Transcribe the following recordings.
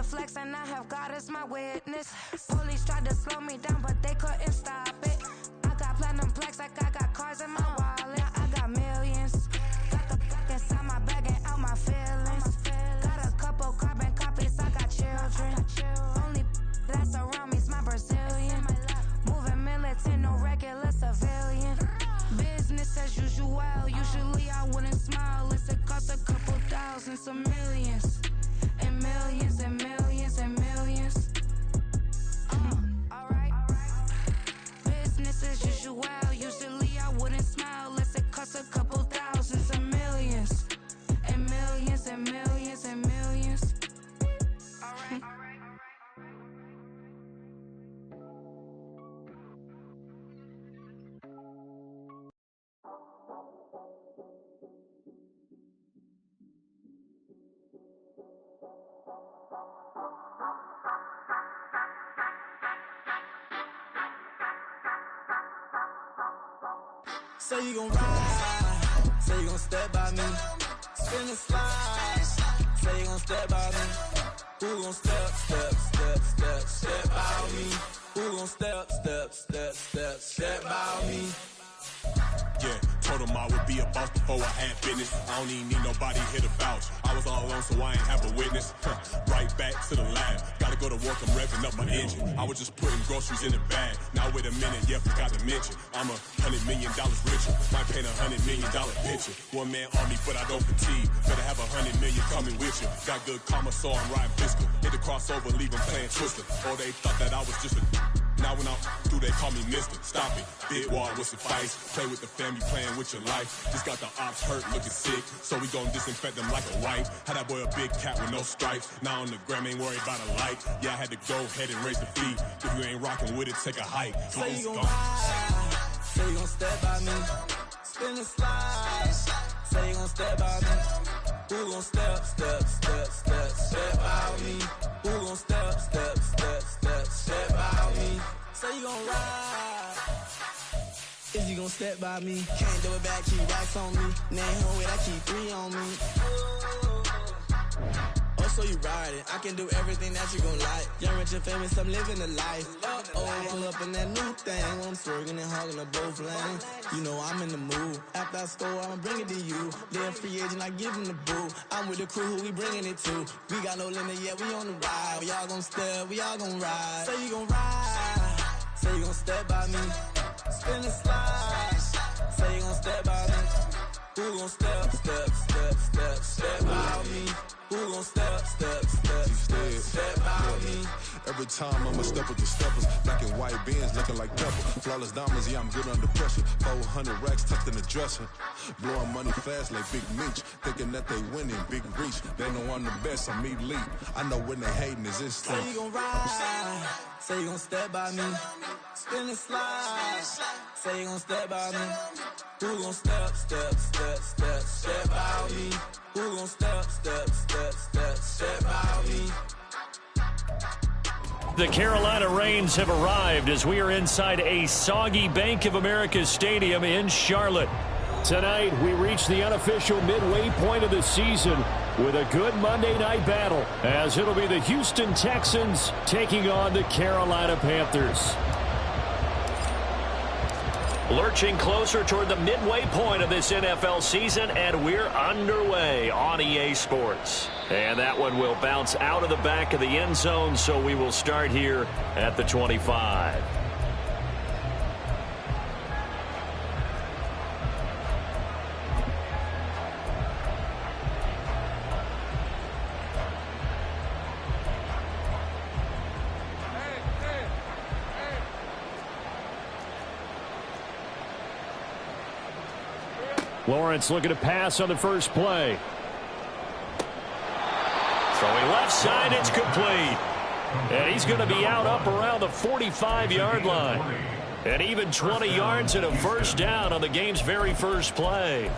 flex and I have God as my witness. Police tried to slow me down, but they couldn't stop it. I got platinum plaques like I got cars in my wallet. Now I got millions. Got the fuck inside my bag and out my feelings. Got a couple carbon copies, I got children. Only that's around me's my Brazilian. Moving militant, no regular civilian. Business as usual, usually I wouldn't smile. It's it cost a couple thousands of millions. And millions and millions and millions. Alright. Business as usual, usually I wouldn't smile. Unless it cost a couple thousands of millions. And millions and millions and millions. Alright. Say you gon' ride, say you gon' step by me, spin and slide, say you gon' step by me. Who gon' step by me? Who gon' step by me? Yeah, told him I would be a boss before I had business. I don't even need nobody here to vouch. I was all alone, so I ain't have a witness. Right back to the lab. Gotta go to work, I'm revving up my engine. I was just putting groceries in the bag. Now wait a minute, yeah, forgot to mention. I'm $100 million richer. Might paint $100 million picture. One man army, but I don't fatigue. Better have 100 million coming with you. Got good karma, so I'm riding fiscal. Hit the crossover, leave them playing Twister. Or they thought that I was just a... Now when I'm through, they call me Mister. Stop it. Big wall, what's the fight? Play with the family, playing with your life. Just got the ops hurt, looking sick. So we gon' disinfect them like a wipe. Had that boy a big cat with no stripes. Now on the gram, ain't worried about a light. Yeah, I had to go ahead and raise the fee. If you ain't rocking with it, take a hike. Say you gon' ride, say you gon' step by me. Spin and slide, say you gon' step by me. Who gon' step by me? Who gon' step by me? Say you gon' ride. Is you gon' step by me? Can't do it back, keep racks on me. Name home with I keep 3 on me. Oh, so you riding. I can do everything that you gon' like. Young, rich, and famous, I'm living the life. Uh-oh, pull up in that new thing. I'm swerving and hogging up both lanes. You know I'm in the mood. After I score, I'ma bring it to you. They're a free agent, I give them the boo. I'm with the crew, who we bringing it to. We got no limit, yeah, we on the ride. We all gon' step, we all gon' ride. Say you gon' ride. Say you gon' step by me. Spin and slide. Say you gon' step by me. Who gon' step by me? Who gon' step by me? Every time I'ma step with the steppers. Black and white beans looking like pepper. Flawless diamonds, yeah, I'm good under pressure. 400 racks tucked in the dresser. Blowing money fast like Big Meech. Thinking that they winning, big reach. They know I'm the best, I'm elite. I know when they hating is instinct. Say you gon' ride, say you gon' step by me. Spin and slide, say you gon' step by me. Who gon' step by me? Who gon' step by me? The Carolina Rains have arrived as we are inside a soggy Bank of America Stadium in Charlotte. Tonight, we reach the unofficial midway point of the season with a good Monday night battle, as it'll be the Houston Texans taking on the Carolina Panthers. Lurching closer toward the midway point of this NFL season, and we're underway on EA Sports. And that one will bounce out of the back of the end zone, so we will start here at the 25. Lawrence looking to pass on the first play. Throwing left side, it's complete. And he's going to be out up around the 45-yard line. And even 20 yards and a first down on the game's very first play.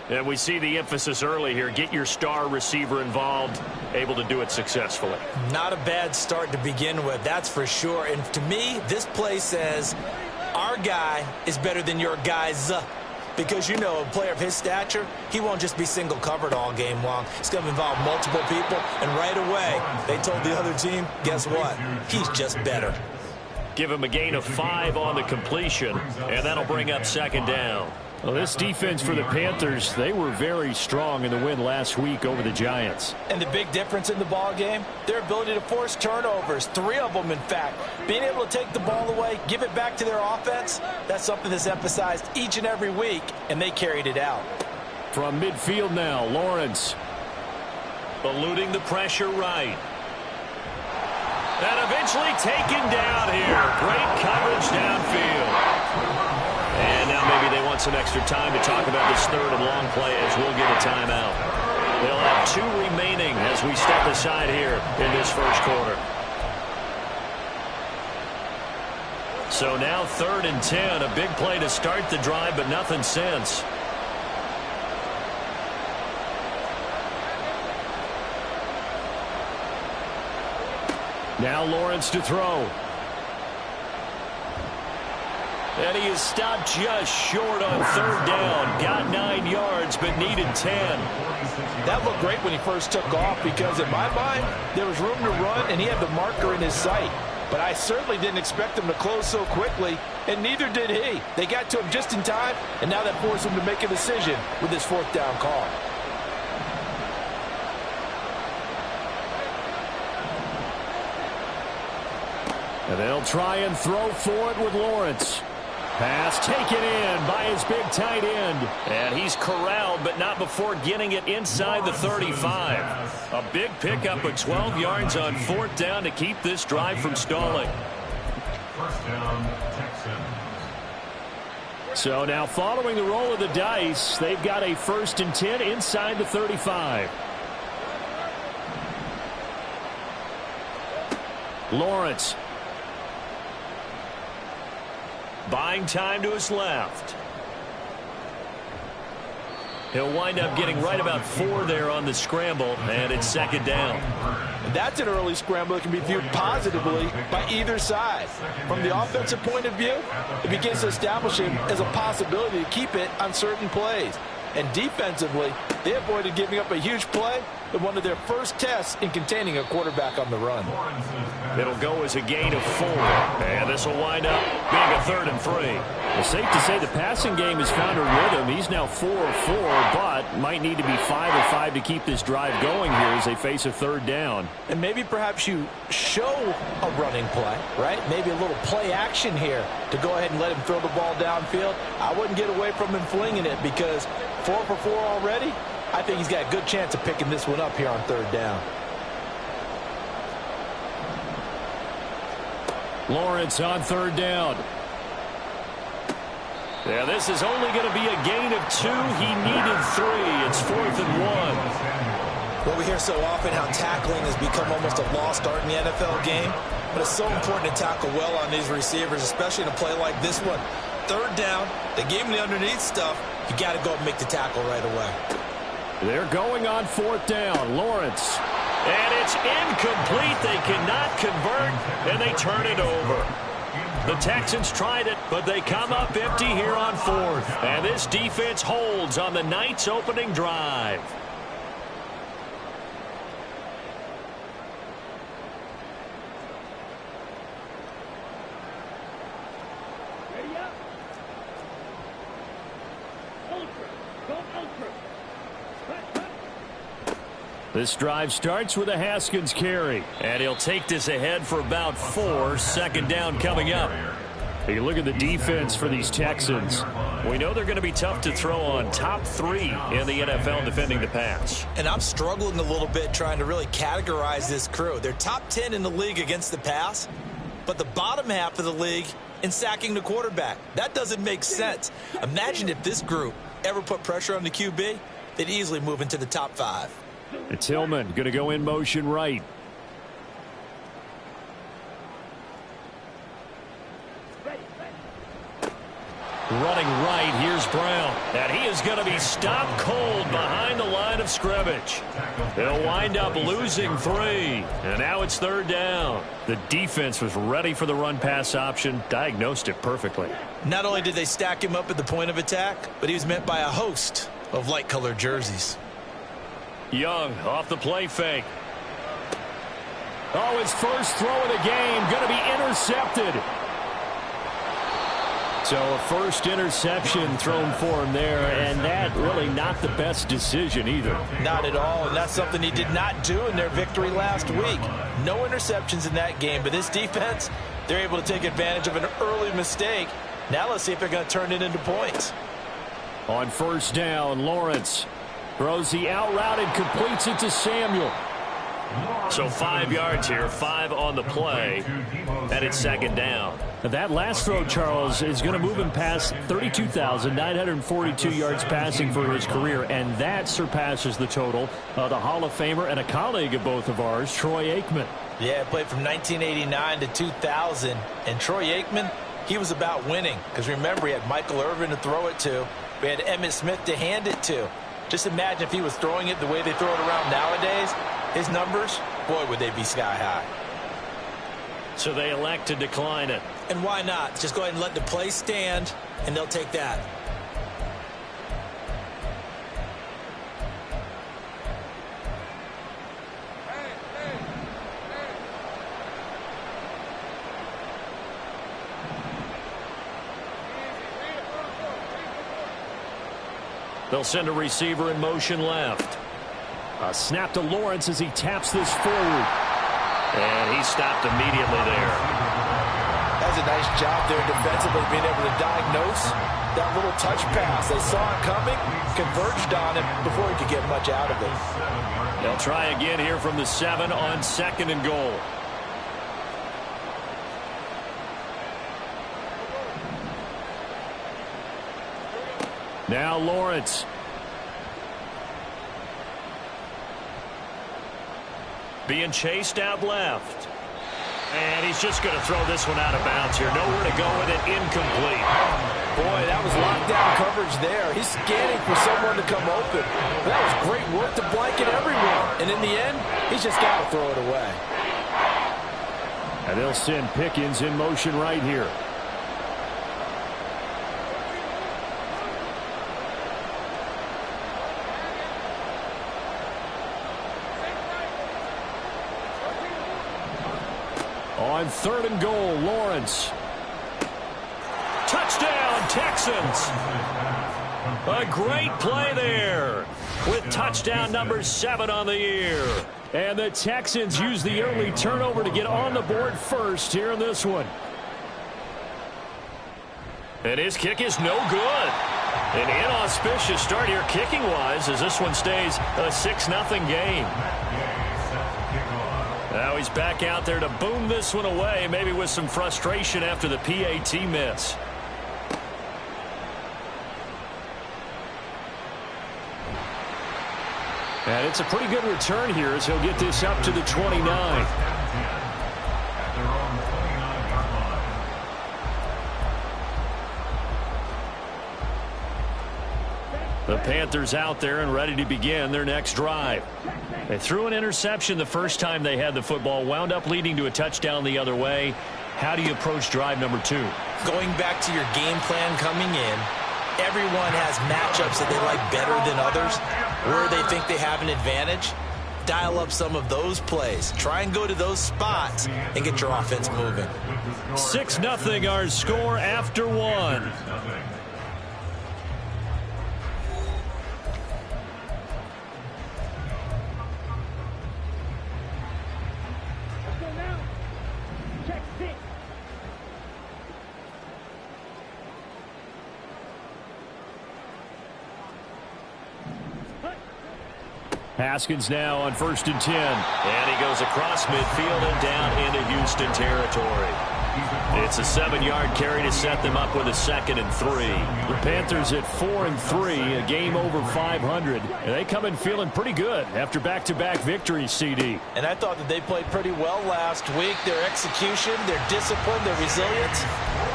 And we see the emphasis early here. Get your star receiver involved, able to do it successfully. Not a bad start to begin with, that's for sure. And to me, this play says our guy is better than your guys. because, you know, a player of his stature, he won't just be single covered all game long. It's going to involve multiple people, and right away, they told the other team, guess what? He's just better. Give him a gain of 5 on the completion, and that'll bring up second down. Well, this defense for the Panthers, they were very strong in the win last week over the Giants. And the big difference in the ball game, their ability to force turnovers, 3 of them, in fact. Being able to take the ball away, give it back to their offense, that's something that's emphasized each and every week, and they carried it out. From midfield now, Lawrence. Eluding the pressure right. And eventually taken down here. Great coverage downfield. And now maybe they want some extra time to talk about this third and long play as we'll get a timeout. They'll have 2 remaining as we step aside here in this first quarter. So now 3rd and 10. A big play to start the drive, but nothing since. Now Lawrence to throw. And he is stopped just short on 3rd down. Got 9 yards, but needed 10. That looked great when he first took off because, in my mind, there was room to run, and he had the marker in his sight. But I certainly didn't expect him to close so quickly, and neither did he. They got to him just in time, and now that forced him to make a decision with his 4th down call. And they'll try and throw for it with Lawrence. Pass taken in by his big tight end. And he's corralled, but not before getting it inside the 35. A big pickup of 12 yards on 4th down to keep this drive from stalling. First down, Texans. So now following the roll of the dice, they've got a 1st and 10 inside the 35. Lawrence. Buying time to his left. He'll wind up getting right about 4 there on the scramble, and it's 2nd down. That's an early scramble that can be viewed positively by either side. From the offensive point of view, it begins to establish him as a possibility to keep it on certain plays. And defensively, they avoided giving up a huge play in one of their first tests in containing a quarterback on the run. It'll go as a gain of 4. And this will wind up being a 3rd and 3. It's safe to say the passing game has found a rhythm. He's now 4 of 4, but might need to be 5 of 5 to keep this drive going here as they face a 3rd down. And maybe perhaps you show a running play, right? Maybe a little play action here to go ahead and let him throw the ball downfield. I wouldn't get away from him flinging it because 4 for 4 already. I think he's got a good chance of picking this one up here on 3rd down. Lawrence on 3rd down. Yeah, this is only going to be a gain of 2. He needed 3. It's 4th and 1. Well, we hear so often how tackling has become almost a lost art in the NFL game, but it's so important to tackle well on these receivers, especially in a play like this one. 3rd down, they gave him the underneath stuff. You got to go and make the tackle right away. They're going on 4th down. Lawrence. And it's incomplete. They cannot convert, and they turn it over. The Texans tried it, but they come up empty here on 4th. And this defense holds on the night's opening drive. This drive starts with a Haskins carry, and he'll take this ahead for about 4. 2nd down coming up. Hey, look at the defense for these Texans. We know they're going to be tough to throw on. Top 3 in the NFL defending the pass. And I'm struggling a little bit trying to really categorize this crew. They're top 10 in the league against the pass, but the bottom half of the league in sacking the quarterback. That doesn't make sense. Imagine if this group ever put pressure on the QB, they'd easily move into the top 5. It's Tillman going to go in motion right. Running right, here's first round. And he is going to be stopped cold behind the line of scrimmage. They'll wind up losing 3. And now it's 3rd down. The defense was ready for the run-pass option, diagnosed it perfectly. Not only did they stack him up at the point of attack, but he was met by a host of light-colored jerseys. Young off the play fake. Oh, his first throw of the game going to be intercepted. So a first interception thrown for him there, and that really not the best decision either. Not at all, and that's something he did not do in their victory last week. No interceptions in that game, but this defense, they're able to take advantage of an early mistake. Now let's see if they're going to turn it into points. On first down, Lawrence throws the out route and completes it to Samuel. So 5 yards here, 5 on the play, and it's 2nd down. That last throw, Charles, is going to move him past 32,942 yards passing for his career, and that surpasses the total of the Hall of Famer and a colleague of both of ours, Troy Aikman. Yeah, played from 1989 to 2000, and Troy Aikman, he was about winning, because remember, he had Michael Irvin to throw it to. We had Emmitt Smith to hand it to. Just imagine if he was throwing it the way they throw it around nowadays. His numbers, boy, would they be sky high. So they elect to decline it. And why not? Just go ahead and let the play stand, and they'll take that. They'll send a receiver in motion left. A snap to Lawrence as he taps this forward. And he stopped immediately there. That's a nice job there defensively, being able to diagnose that little touch pass. They saw it coming, converged on him before he could get much out of it. They'll try again here from the 7 on 2nd and goal. Now Lawrence. Being chased out left. And he's just going to throw this one out of bounds here. Nowhere to go with it. Incomplete. Boy, that was lockdown coverage there. He's scanning for someone to come open. That was great work to blanket everyone. And in the end, he's just got to throw it away. And they'll send Pickens in motion right here. On 3rd and goal, Lawrence. Touchdown, Texans. A great play there with touchdown number 7 on the year. And the Texans use the early turnover to get on the board first here in this one. And his kick is no good. An inauspicious start here kicking-wise as this one stays a 6-0 game. Now he's back out there to boom this one away, maybe with some frustration after the PAT miss. And it's a pretty good return here as he'll get this up to the 29. The Panthers out there and ready to begin their next drive. They threw an interception the first time they had the football, wound up leading to a touchdown the other way. How do you approach drive number 2? Going back to your game plan coming in, everyone has matchups that they like better than others, where they think they have an advantage. Dial up some of those plays. Try and go to those spots and get your offense moving. 6-0 our score after 1. Haskins now on 1st and 10. And he goes across midfield and down into Houston territory. It's a 7-yard carry to set them up with a 2nd and 3. The Panthers at 4-3, a game over 500. And they come in feeling pretty good after back-to-back victories, CD. And I thought that they played pretty well last week. Their execution, their discipline, their resilience,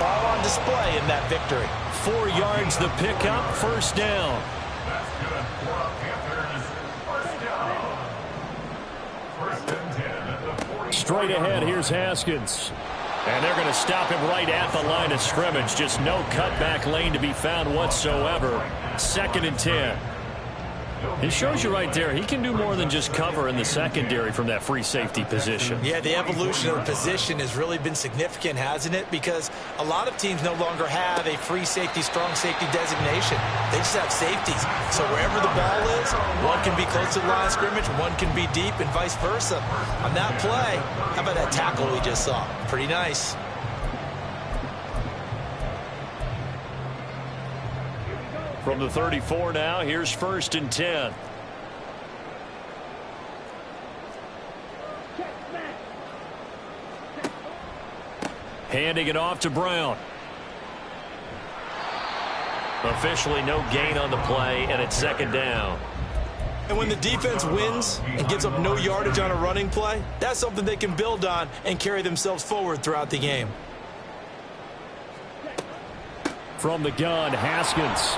all on display in that victory. 4 yards the pickup, first down. That's good for Panthers. First down. First and 10 at the 40. Straight ahead, here's Haskins. And they're going to stop him right at the line of scrimmage. Just no cutback lane to be found whatsoever. 2nd and 10. It shows you right there, he can do more than just cover in the secondary from that free safety position. Yeah, the evolution of the position has really been significant, hasn't it? Because a lot of teams no longer have a free safety, strong safety designation. They just have safeties. So wherever the ball is, one can be close to the line of scrimmage, one can be deep, and vice versa. On that play, how about that tackle we just saw? Pretty nice. From the 34 now, here's 1st and 10. Handing it off to Brown. Officially no gain on the play, and it's 2nd down. And when the defense wins and gives up no yardage on a running play, that's something they can build on and carry themselves forward throughout the game. From the gun, Haskins.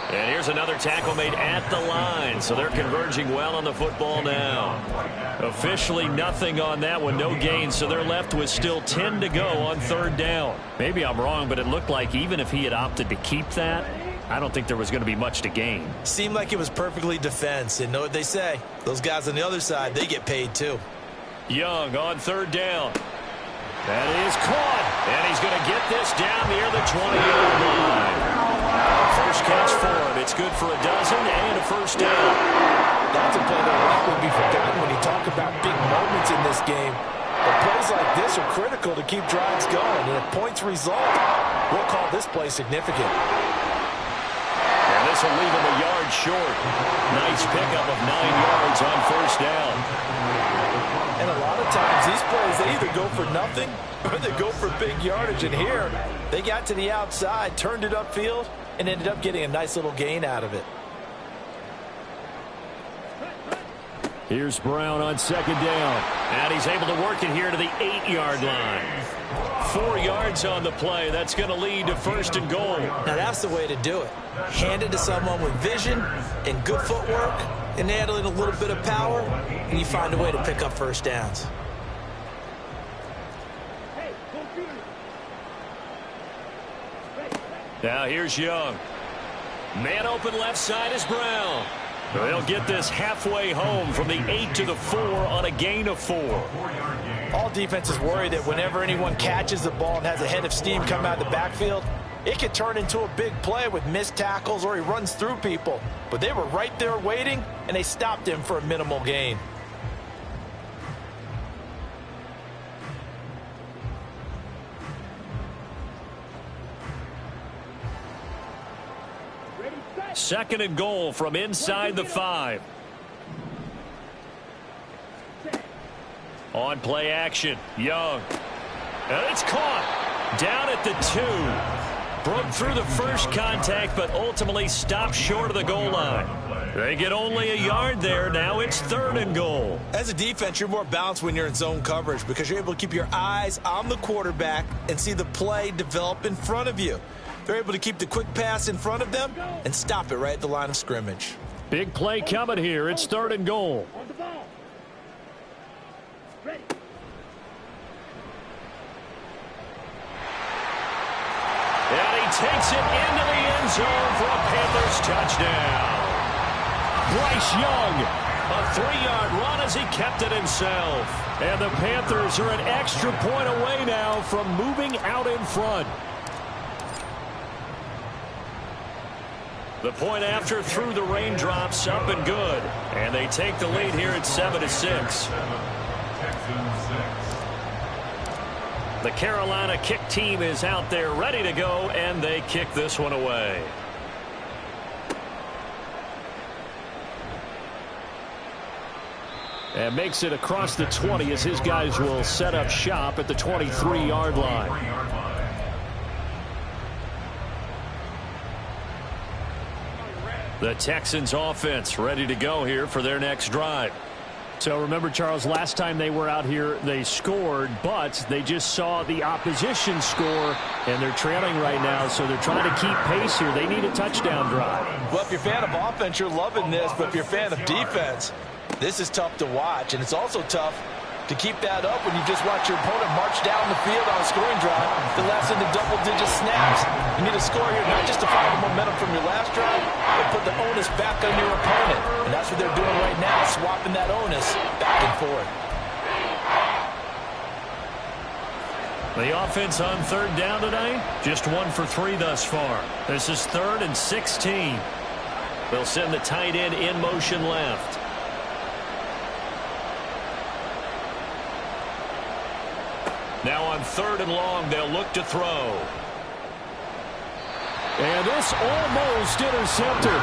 And here's another tackle made at the line, so they're converging well on the football now. Officially nothing on that one, no gain, so they're left with still 10 to go on 3rd down. Maybe I'm wrong, but it looked like even if he had opted to keep that, I don't think there was going to be much to gain. Seemed like it was perfectly defense, and know what they say. Those guys on the other side, they get paid too. Young on 3rd down. That is caught, and he's going to get this down near the 20-yard line. First catch for him. It's good for a dozen and a first down. That's a play that will likely be forgotten when you talk about big moments in this game. But plays like this are critical to keep drives going, and if points result, we'll call this play significant. And this will leave him a yard short. Nice pickup of 9 yards on first down. And a lot of times these plays, they either go for nothing or they go for big yardage. And here, they got to the outside, turned it upfield, and ended up getting a nice little gain out of it. Here's Brown on 2nd down. And he's able to work it here to the 8-yard line. 4 yards on the play. That's going to lead to 1st and goal. Now that's the way to do it. Hand it to someone with vision and good footwork, and add in a little bit of power, and you find a way to pick up first downs. Now here's Young. Man open left side is Brown. They'll get this halfway home from the 8 to the 4 on a gain of 4. All defenses worry that whenever anyone catches the ball and has a head of steam come out of the backfield, it could turn into a big play with missed tackles or he runs through people. But they were right there waiting, and they stopped him for a minimal gain. Second and goal from inside the 5. On play action, Young. And it's caught down at the 2. Broke through the first contact, but ultimately stopped short of the goal line. They get only a yard there. Now it's 3rd and goal. As a defense, you're more balanced when you're in zone coverage because you're able to keep your eyes on the quarterback and see the play develop in front of you. They're able to keep the quick pass in front of them and stop it right at the line of scrimmage. Big play coming here. It's 3rd and goal. And he takes it into the end zone for a Panthers touchdown. Bryce Young, a 3-yard run as he kept it himself. And the Panthers are an extra point away now from moving out in front. The point after through the raindrops, up and good. And they take the lead here at 7-6. The Carolina kick team is out there ready to go, and they kick this one away. And makes it across the 20 as his guys will set up shop at the 23-yard line. The Texans offense ready to go here for their next drive. So remember, Charles, last time they were out here, they scored, but they just saw the opposition score, and they're trailing right now, so they're trying to keep pace here. They need a touchdown drive. Well, if you're a fan of offense, you're loving this, but if you're a fan of defense, this is tough to watch, and it's also tough to keep that up when you just watch your opponent march down the field on a scoring drive that lasts into double-digit snaps. You need a score here not just to find the momentum from your last drive, but put the onus back on your opponent. And that's what they're doing right now, swapping that onus back and forth. The offense on third down tonight, just 1 for 3 thus far. This is 3rd and 16. They'll send the tight end in motion left. Now on 3rd and long, they'll look to throw. And this almost intercepted.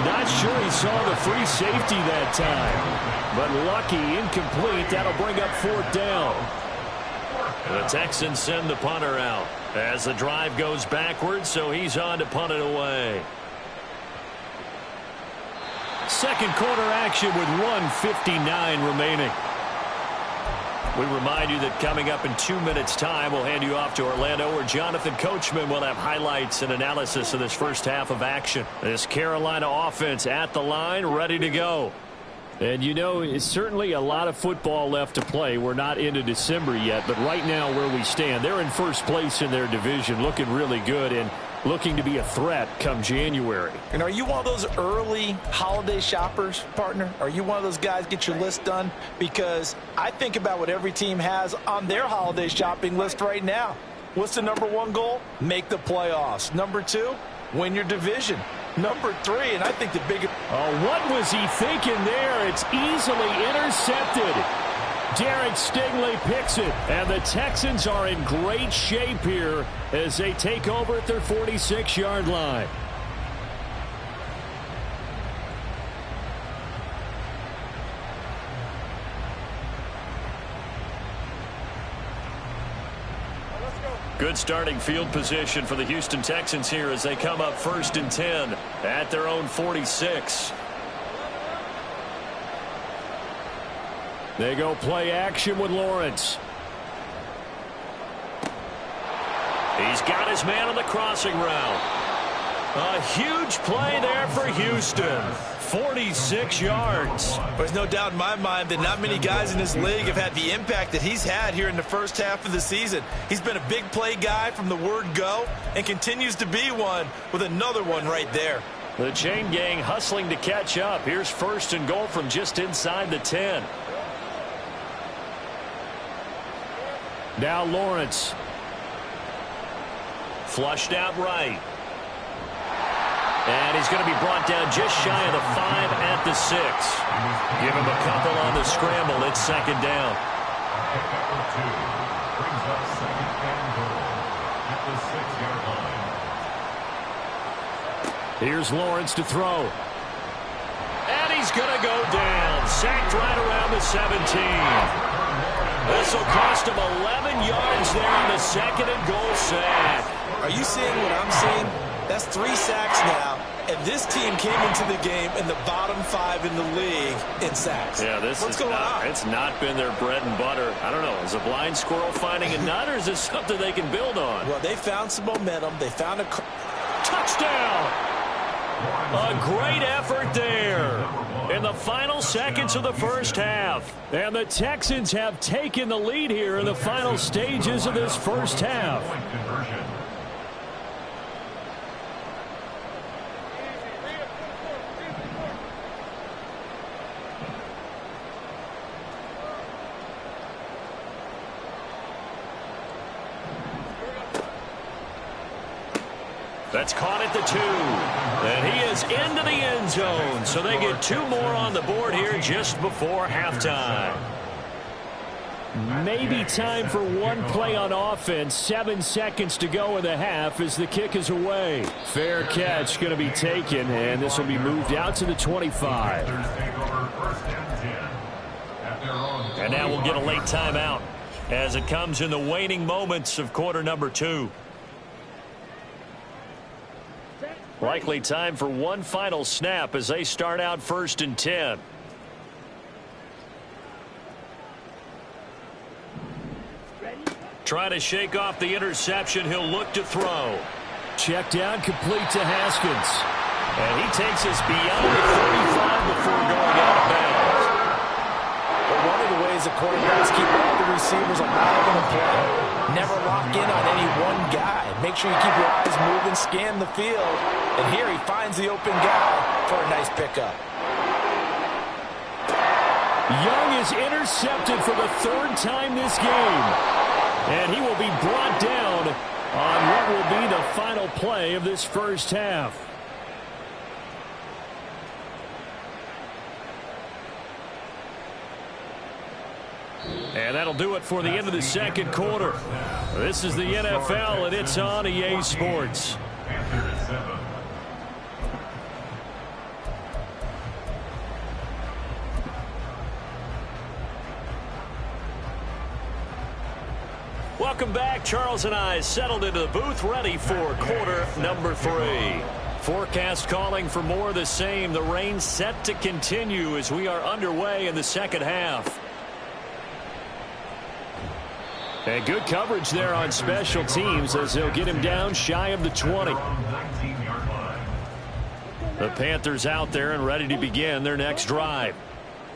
Not sure he saw the free safety that time. But lucky, incomplete. That'll bring up 4th down. The Texans send the punter out as the drive goes backwards, so he's on to punt it away. Second quarter action with 1:59 remaining. We remind you that coming up in 2 minutes' time, we'll hand you off to Orlando, where Jonathan Coachman will have highlights and analysis of this first half of action. This Carolina offense at the line, ready to go. And, you know, it's certainly a lot of football left to play. We're not into December yet, but right now where we stand, they're in first place in their division, looking really good and looking to be a threat come January. And are you one of those early holiday shoppers, partner? Are you one of those guys get your list done? Because I think about what every team has on their holiday shopping list right now. What's the number 1 goal? Make the playoffs. Number 2, win your division. Number 3, and I think the bigger... Oh, what was he thinking there? It's easily intercepted. Derek Stingley picks it, and the Texans are in great shape here as they take over at their 46-yard line. Good starting field position for the Houston Texans here as they come up 1st and 10 at their own 46. They go play action with Lawrence. He's got his man on the crossing route. A huge play there for Houston. 46 yards. There's no doubt in my mind that not many guys in this league have had the impact that he's had here in the first half of the season. He's been a big play guy from the word go and continues to be one with another one right there. The chain gang hustling to catch up. Here's 1st and goal from just inside the 10. Now Lawrence. Flushed out right. And he's going to be brought down just shy of the 5 at the 6. Give him a couple on the scramble. It's 2nd down. Number 2 brings up 2nd and goal at the 6-yard line. Here's Lawrence to throw. And he's going to go down. Sacked right around the 17. This will cost him 11 yards there on the 2nd and goal sack. Are you seeing what I'm seeing? That's 3 sacks now, and this team came into the game in the bottom 5 in the league in sacks. Yeah, What's going on? It's not been their bread and butter. I don't know. Is a blind squirrel finding a nut, or is this something they can build on? Well, they found some momentum. They found a touchdown. A great effort there in the final seconds of the first half. And the Texans have taken the lead here in the final stages of this first half. That's caught at the 2. And he is into the end zone. So they get 2 more on the board here just before halftime. Maybe time for one play on offense. 7 seconds to go in the half as the kick is away. Fair catch going to be taken, and this will be moved out to the 25. And now we'll get a late timeout as it comes in the waning moments of quarter number 2. Likely time for one final snap as they start out 1st and 10. Trying to shake off the interception. He'll look to throw. Check down, complete to Haskins. And he takes us beyond the 35 before going out of bounds. But one of the ways the quarterbacks keep all the receivers alive in the play, never lock in on any one guy. Make sure you keep your eyes moving, scan the field. And here he finds the open guy for a nice pickup. Young is intercepted for the third time this game. And he will be brought down on what will be the final play of this first half. And that'll do it for the end of the second quarter. This is the NFL, and it's on EA Sports. Welcome back. Charles and I settled into the booth, ready for quarter number 3. Forecast calling for more of the same. The rain set to continue as we are underway in the second half. And good coverage there on special teams as they'll get him down shy of the 20. The Panthers out there and ready to begin their next drive.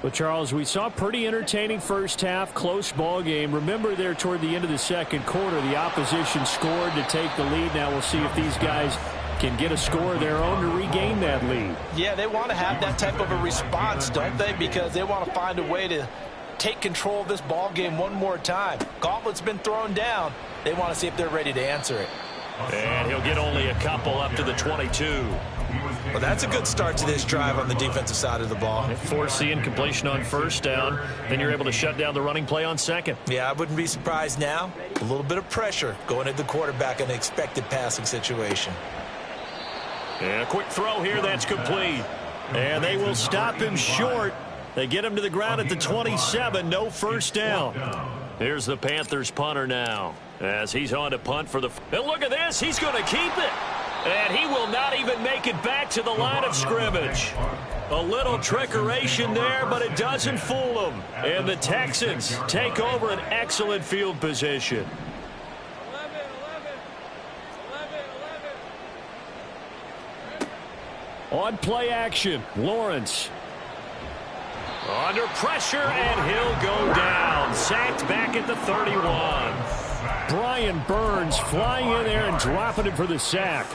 Well, Charles, we saw a pretty entertaining first half, close ball game. Remember there toward the end of the second quarter, the opposition scored to take the lead. Now we'll see if these guys can get a score of their own to regain that lead. Yeah, they want to have that type of a response, don't they? Because they want to find a way to take control of this ball game one more time. Gauntlet's been thrown down. They want to see if they're ready to answer it. And he'll get only a couple up to the 22. Well, that's a good start to this drive on the defensive side of the ball. Force the incompletion on first down. Then you're able to shut down the running play on second. Yeah, I wouldn't be surprised now. A little bit of pressure going at the quarterback in an expected passing situation. And a quick throw here, that's complete. And they will stop him short. They get him to the ground at the 27, no first down. Here's the Panthers punter now as he's on to punt for the... And look at this, he's going to keep it. And he will not even make it back to the line of scrimmage. A little trickeration there, but it doesn't fool them. And the Texans take over an excellent field position. 11. On play action, Lawrence. Under pressure, and he'll go down. Sacked back at the 31. Brian Burns flying in there and dropping it for the sack.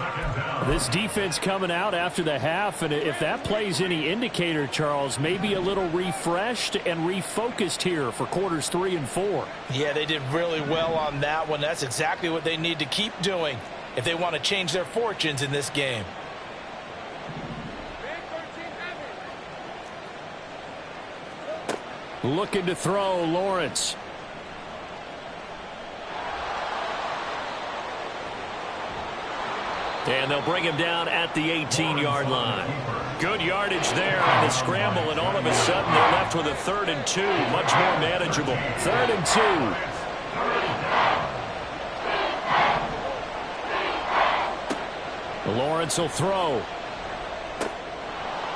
This defense coming out after the half, and if that plays any indicator, Charles, maybe a little refreshed and refocused here for quarters 3 and 4. Yeah, they did really well on that one. That's exactly what they need to keep doing if they want to change their fortunes in this game. Looking to throw, Lawrence. And they'll bring him down at the 18-yard line. Good yardage there on the scramble, and all of a sudden they're left with a 3rd and 2. Much more manageable. 3rd and 2. Lawrence will throw.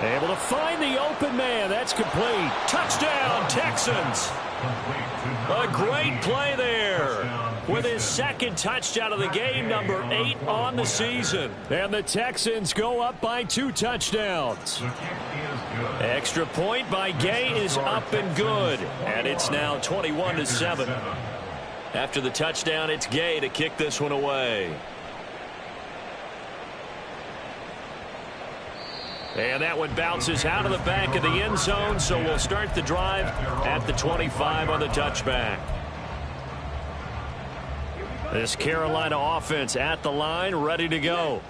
Able to find the open man. That's complete. Touchdown, Texans. A great play there. With his second touchdown of the game, number 8 on the season. And the Texans go up by 2 touchdowns. Extra point by Gay is up and good. And it's now 21-7. After the touchdown, it's Gay to kick this one away. And that one bounces out of the back of the end zone, so we'll start the drive at the 25 on the touchback. This Carolina offense at the line, ready to go.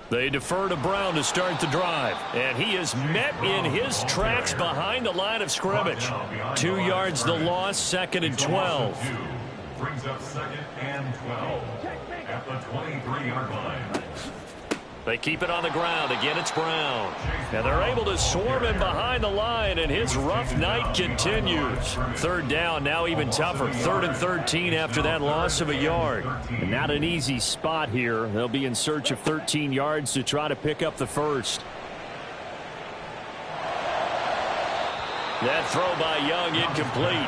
They defer to Brown to start the drive, and he is met in his tracks behind the line of scrimmage. 2 yards the loss, 2nd and 12. Brings up 2nd and 12 at the 23-yard line. They keep it on the ground. Again, it's Brown. And they're able to swarm him behind the line, and his rough night continues. 3rd down, now even tougher. 3rd and 13 after that loss of a yard. And not an easy spot here. They'll be in search of 13 yards to try to pick up the first. That throw by Young incomplete.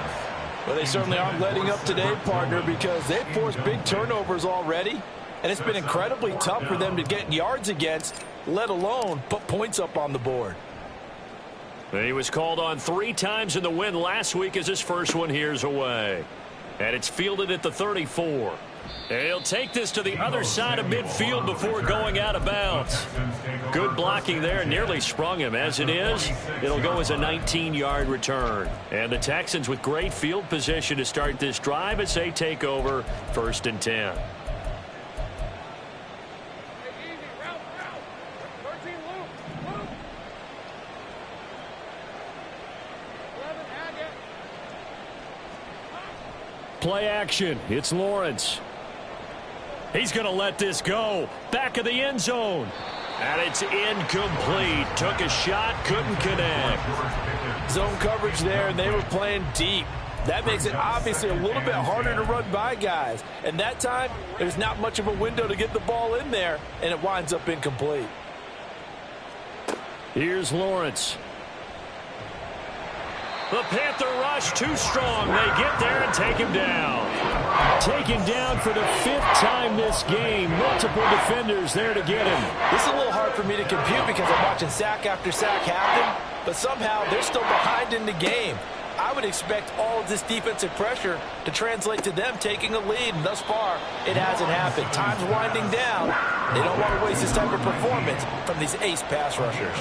Well, they certainly aren't letting up today, partner, because they've forced big turnovers already, and it's been incredibly tough for them to get yards against, let alone put points up on the board. He was called on 3 times in the win last week as his first one here's away. And it's fielded at the 34. And he'll take this to the other side of midfield before going out of bounds. Good blocking there, nearly sprung him. As it is, it'll go as a 19-yard return. And the Texans with great field position to start this drive as they take over 1st and 10. Play action. It's Lawrence. He's going to let this go. Back of the end zone. And it's incomplete. Took a shot, couldn't connect. Zone coverage there, and they were playing deep. That makes it obviously a little bit harder to run by guys. And that time, there's not much of a window to get the ball in there, and it winds up incomplete. Here's Lawrence. The Panther rush too strong. They get there and take him down. Taken down for the 5th time this game. Multiple defenders there to get him. This is a little hard for me to compute because I'm watching sack after sack happen, but somehow they're still behind in the game. I would expect all of this defensive pressure to translate to them taking a lead, and thus far, it hasn't happened. Time's winding down. They don't want to waste this type of performance from these ace pass rushers.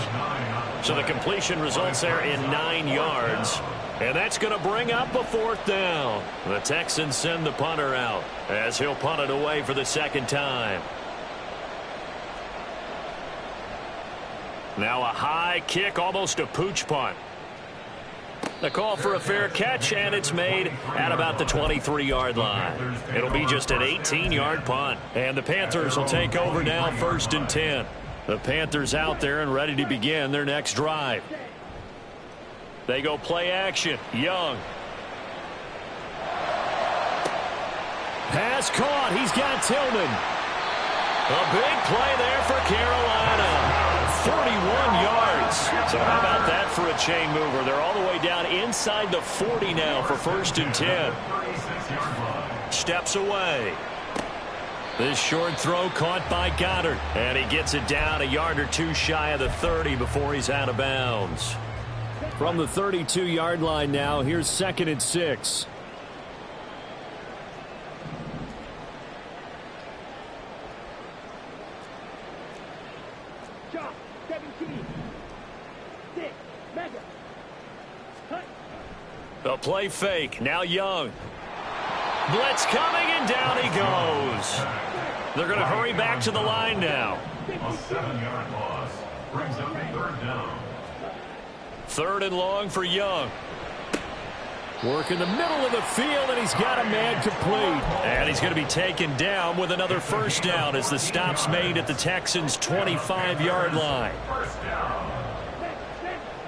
So the completion results there in 9 yards. And that's going to bring up a 4th down. The Texans send the punter out as he'll punt it away for the 2nd time. Now a high kick, almost a pooch punt. The call for a fair catch, and it's made at about the 23-yard line. It'll be just an 18-yard punt. And the Panthers will take over now 1st and 10. The Panthers out there and ready to begin their next drive. They go play action. Young. Pass caught. He's got Tillman. A big play there for Carolina. 41 yards. So how about that for a chain mover? They're all the way down inside the 40 now for 1st and 10. Steps away. This short throw caught by Goddard. And he gets it down a yard or 2 shy of the 30 before he's out of bounds. From the 32-yard line now, here's 2nd and 6. The play fake. Now Young. Blitz coming, and down he goes. They're going to hurry back to the line now. A 7-yard loss brings up a 3rd down. 3rd and long for Young. Work in the middle of the field, and he's got a man complete. And he's going to be taken down with another 1st down as the stop's made at the Texans' 25-yard line. 1st down.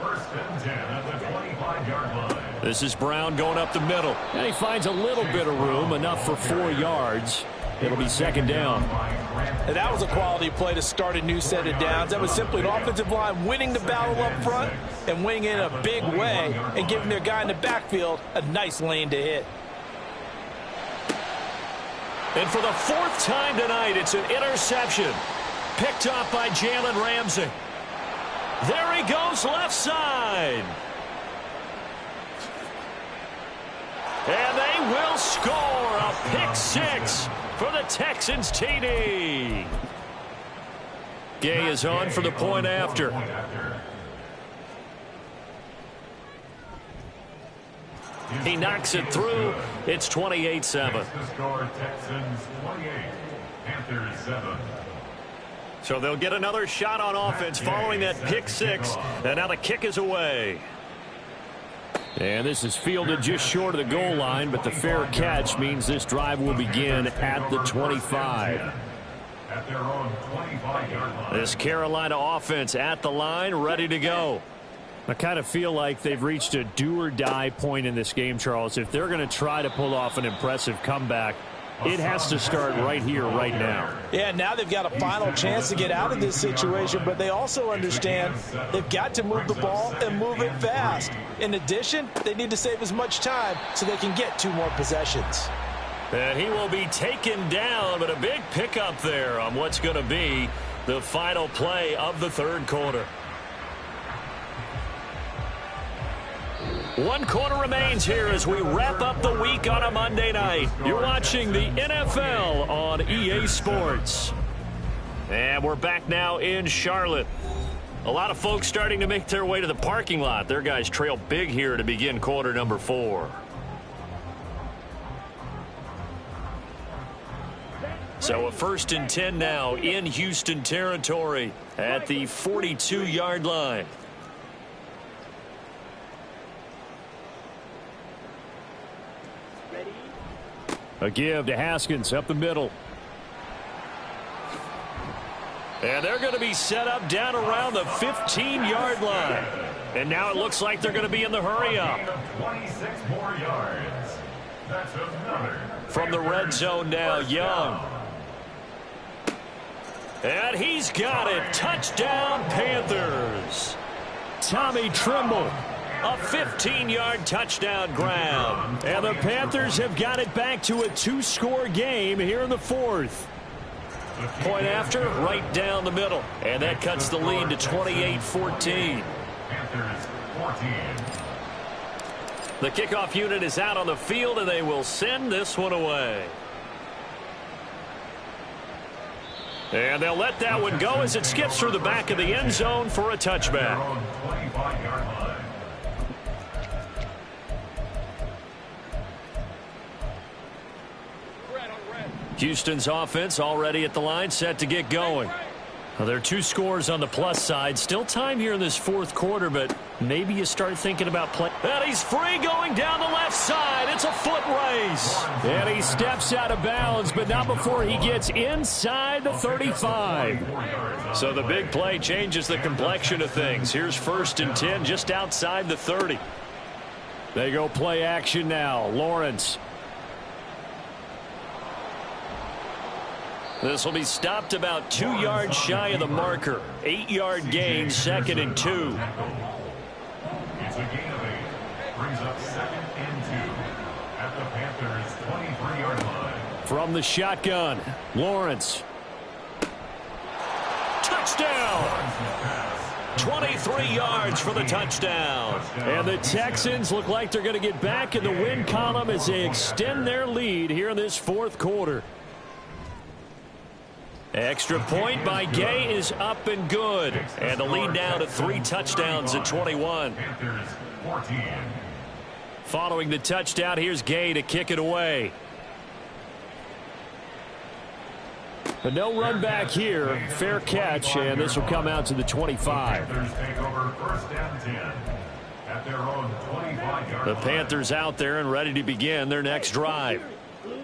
1st and 10 at the 25-yard line. This is Brown going up the middle. And he finds a little bit of room, enough for 4 yards. It'll be 2nd down. And that was a quality play to start a new set of downs. That was simply an offensive line winning the battle up front and winning in a big way and giving their guy in the backfield a nice lane to hit. And for the 4th time tonight, it's an interception. Picked off by Jalen Ramsey. There he goes left side. And they will score a pick 6 for the Texans TD. Gay is on for the point after. He knocks it through. It's 28-7. Texans 28, Panthers 7. So they'll get another shot on offense following that pick 6. And now the kick is away. And this is fielded just short of the goal line, but the fair catch means this drive will begin at the 25. At their own 25-yard line. This Carolina offense at the line, ready to go. I kind of feel like they've reached a do-or-die point in this game, Charles. If they're going to try to pull off an impressive comeback, it has to start right here, right now. Yeah, now they've got a final chance to get out of this situation, but they also understand they've got to move the ball and move it fast. In addition, they need to save as much time so they can get 2 more possessions. And he will be taken down, but a big pickup there on what's going to be the final play of the third quarter. 1 quarter remains here as we wrap up the week on a Monday night. You're watching the NFL on EA Sports. And we're back now in Charlotte. A lot of folks starting to make their way to the parking lot. Their guys trail big here to begin quarter number 4. So a 1st and 10 now in Houston territory at the 42-yard line. A give to Haskins up the middle. And they're going to be set up down around the 15-yard line. And now it looks like they're going to be in the hurry up. 26 more yards. That's another. From the red zone now, Young. And he's got it. Touchdown, Panthers. Tommy Tremble. A 15-yard touchdown grab. And the Panthers have got it back to a 2-score game here in the 4th. Point after, right down the middle. And that cuts the lead to 28-14. Panthers 14. The kickoff unit is out on the field, and they will send this one away. And they'll let that one go as it skips through the back of the end zone for a touchback. 25-yard line. Houston's offense already at the line, set to get going. Well, there are 2 scores on the plus side. Still time here in this 4th quarter, but maybe you start thinking about play. And he's free going down the left side. It's a foot race. And he steps out of bounds, but not before he gets inside the 35. So the big play changes the complexion of things. Here's 1st and 10 just outside the 30. They go play action now. Lawrence. This will be stopped about 2 yards shy of the marker. 8-yard gain, 2nd and 2. It's a gain of 8. Brings up 2nd and 2 at the Panthers' 23-yard line. From the shotgun, Lawrence. Touchdown! 23 yards for the touchdown. And the Texans look like they're going to get back in the win column as they extend their lead here in this 4th quarter. Extra point by Gay is up and good. And the lead now to 3 touchdowns at 21. Panthers 14. Following the touchdown, here's Gay to kick it away. But no run back here. Fair catch, and this will come out to the 25. Panthers take over 1st and 10 at their own 25-yard The line. Panthers out there and ready to begin their next drive.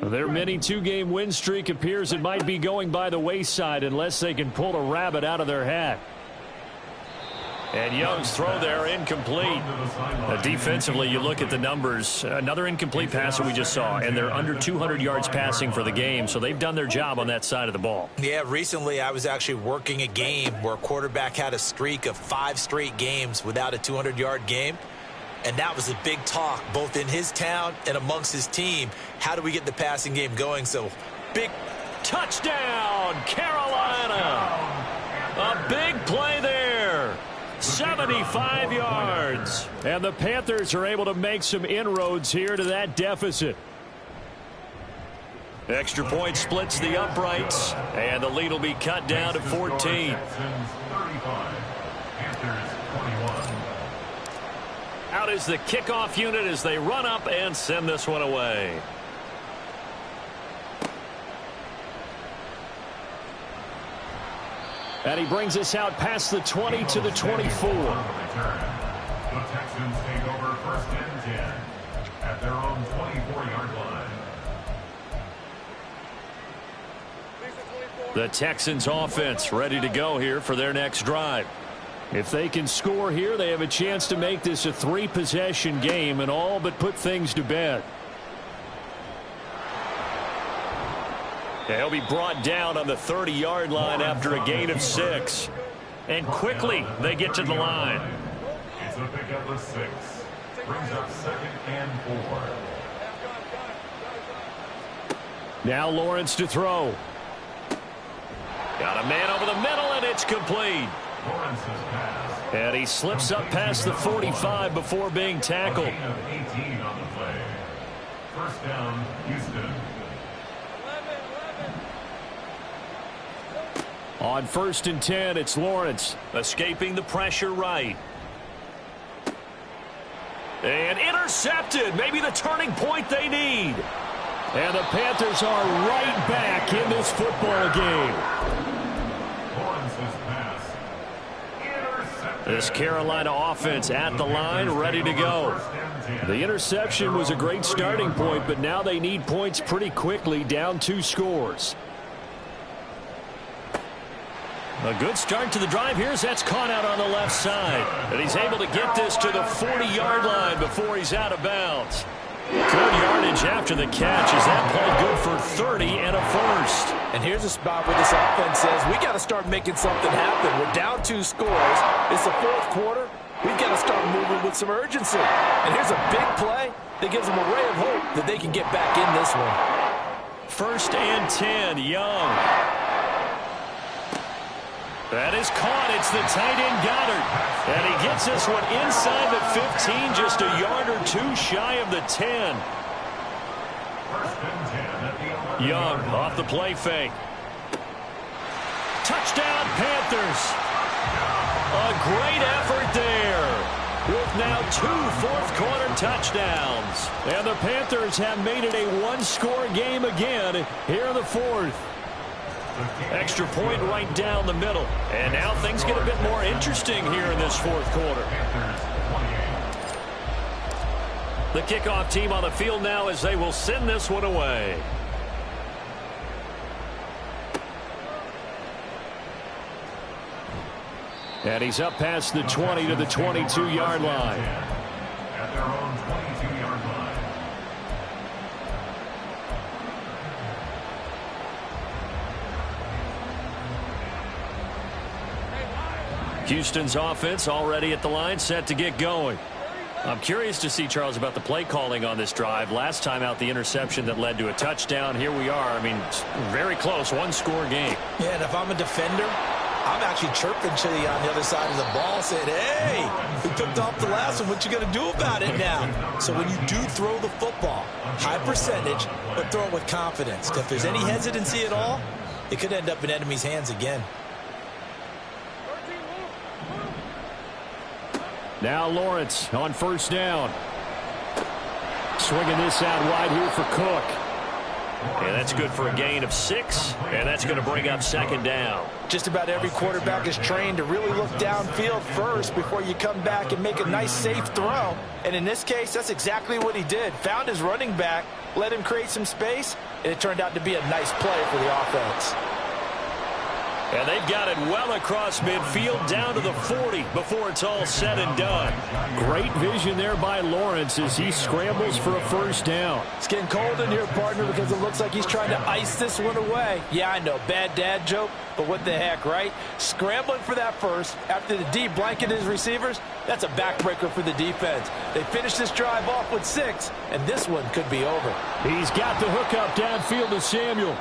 Their mini 2-game win streak appears it might be going by the wayside unless they can pull a rabbit out of their hat. And Young's throw there incomplete. Defensively, you look at the numbers. Another incomplete pass that we just saw, and they're under 200 yards passing for the game, so they've done their job on that side of the ball. Yeah, recently I was actually working a game where a quarterback had a streak of 5 straight games without a 200-yard game. And that was a big talk, both in his town and amongst his team. How do we get the passing game going? So, big touchdown, Carolina. A big play there. 75 yards. And the Panthers are able to make some inroads here to that deficit. Extra point splits the uprights, and the lead will be cut down to 14. Texans 35, Panthers 21. Out is the kickoff unit as they run up and send this one away. And he brings us out past the 20 to the 24. The Texans take over 1st and 10 at their own 24-yard line. The Texans offense ready to go here for their next drive. If they can score here, they have a chance to make this a 3-possession game and all but put things to bed. He'll be brought down on the 30-yard line after a gain of 6. And quickly, they get to the line. It's a pickup of 6. Brings up 2nd and 4. Now Lawrence to throw. Got a man over the middle, and it's complete. Lawrence's pass. And he slips up past the 45 before being tackled. A gain of 18 on the play. First down, Houston. On 1st and 10, it's Lawrence escaping the pressure right. And intercepted. Maybe the turning point they need. And the Panthers are right back in this football game. Lawrence's pass. Intercepted. This Carolina offense at the line, ready to go. The interception was a great starting point, but now they need points pretty quickly, down 2 scores. A good start to the drive. That's caught out on the left side. And he's able to get this to the 40-yard line before he's out of bounds. Good yardage after the catch. Is that play good for 30 and a first? And here's a spot where this offense says, we got to start making something happen. We're down 2 scores. It's the 4th quarter. We've got to start moving with some urgency. And here's a big play that gives them a ray of hope that they can get back in this one. 1st and 10, Young. That is caught. It's the tight end Goddard. And he gets this one inside the 15, just a yard or 2 shy of the 10. Young off the play fake. Touchdown, Panthers. A great effort there, with now 2 fourth-quarter touchdowns. And the Panthers have made it a 1-score game again here in the 4th. Extra point right down the middle. And now things get a bit more interesting here in this 4th quarter. The kickoff team on the field now as they will send this one away. And he's up past the 20 to the 22-yard line. At their own 22-yard line. Houston's offense already at the line, set to get going. I'm curious to see, Charles, about the play calling on this drive. Last time out, the interception that led to a touchdown. Here we are. I mean, very close, 1-score game. Yeah, and if I'm a defender, I'm actually chirping to you on the other side of the ball, saying, hey, we picked off the last one. What you going to do about it now? So when you do throw the football, high percentage, but throw it with confidence. Because if there's any hesitancy at all, it could end up in enemy's hands again. Now Lawrence on 1st down. Swinging this out wide here for Cook. And that's good for a gain of 6, and that's going to bring up 2nd down. Just about every quarterback is trained to really look downfield first before you come back and make a nice, safe throw. And in this case, that's exactly what he did. Found his running back, let him create some space, and it turned out to be a nice play for the offense. And they've got it well across midfield down to the 40 before it's all said and done. Great vision there by Lawrence as he scrambles for a 1st down. It's getting cold in here, partner, because it looks like he's trying to ice this one away. Yeah, I know, bad dad joke, but what the heck, right? Scrambling for that first after the D blanketed his receivers, that's a backbreaker for the defense. They finished this drive off with 6, and this one could be over. He's got the hookup downfield to Samuel.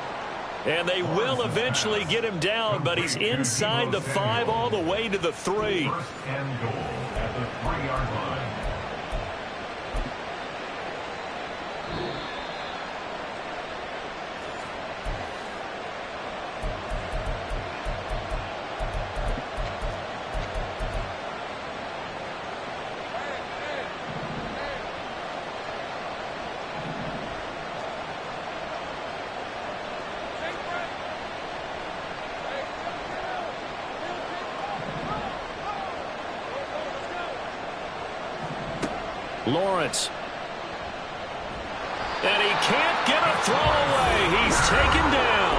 And they will eventually get him down, but he's inside the 5 all the way to the 3. 1st and goal at the 3-yard line. Lawrence. And he can't get a throw away. He's taken down.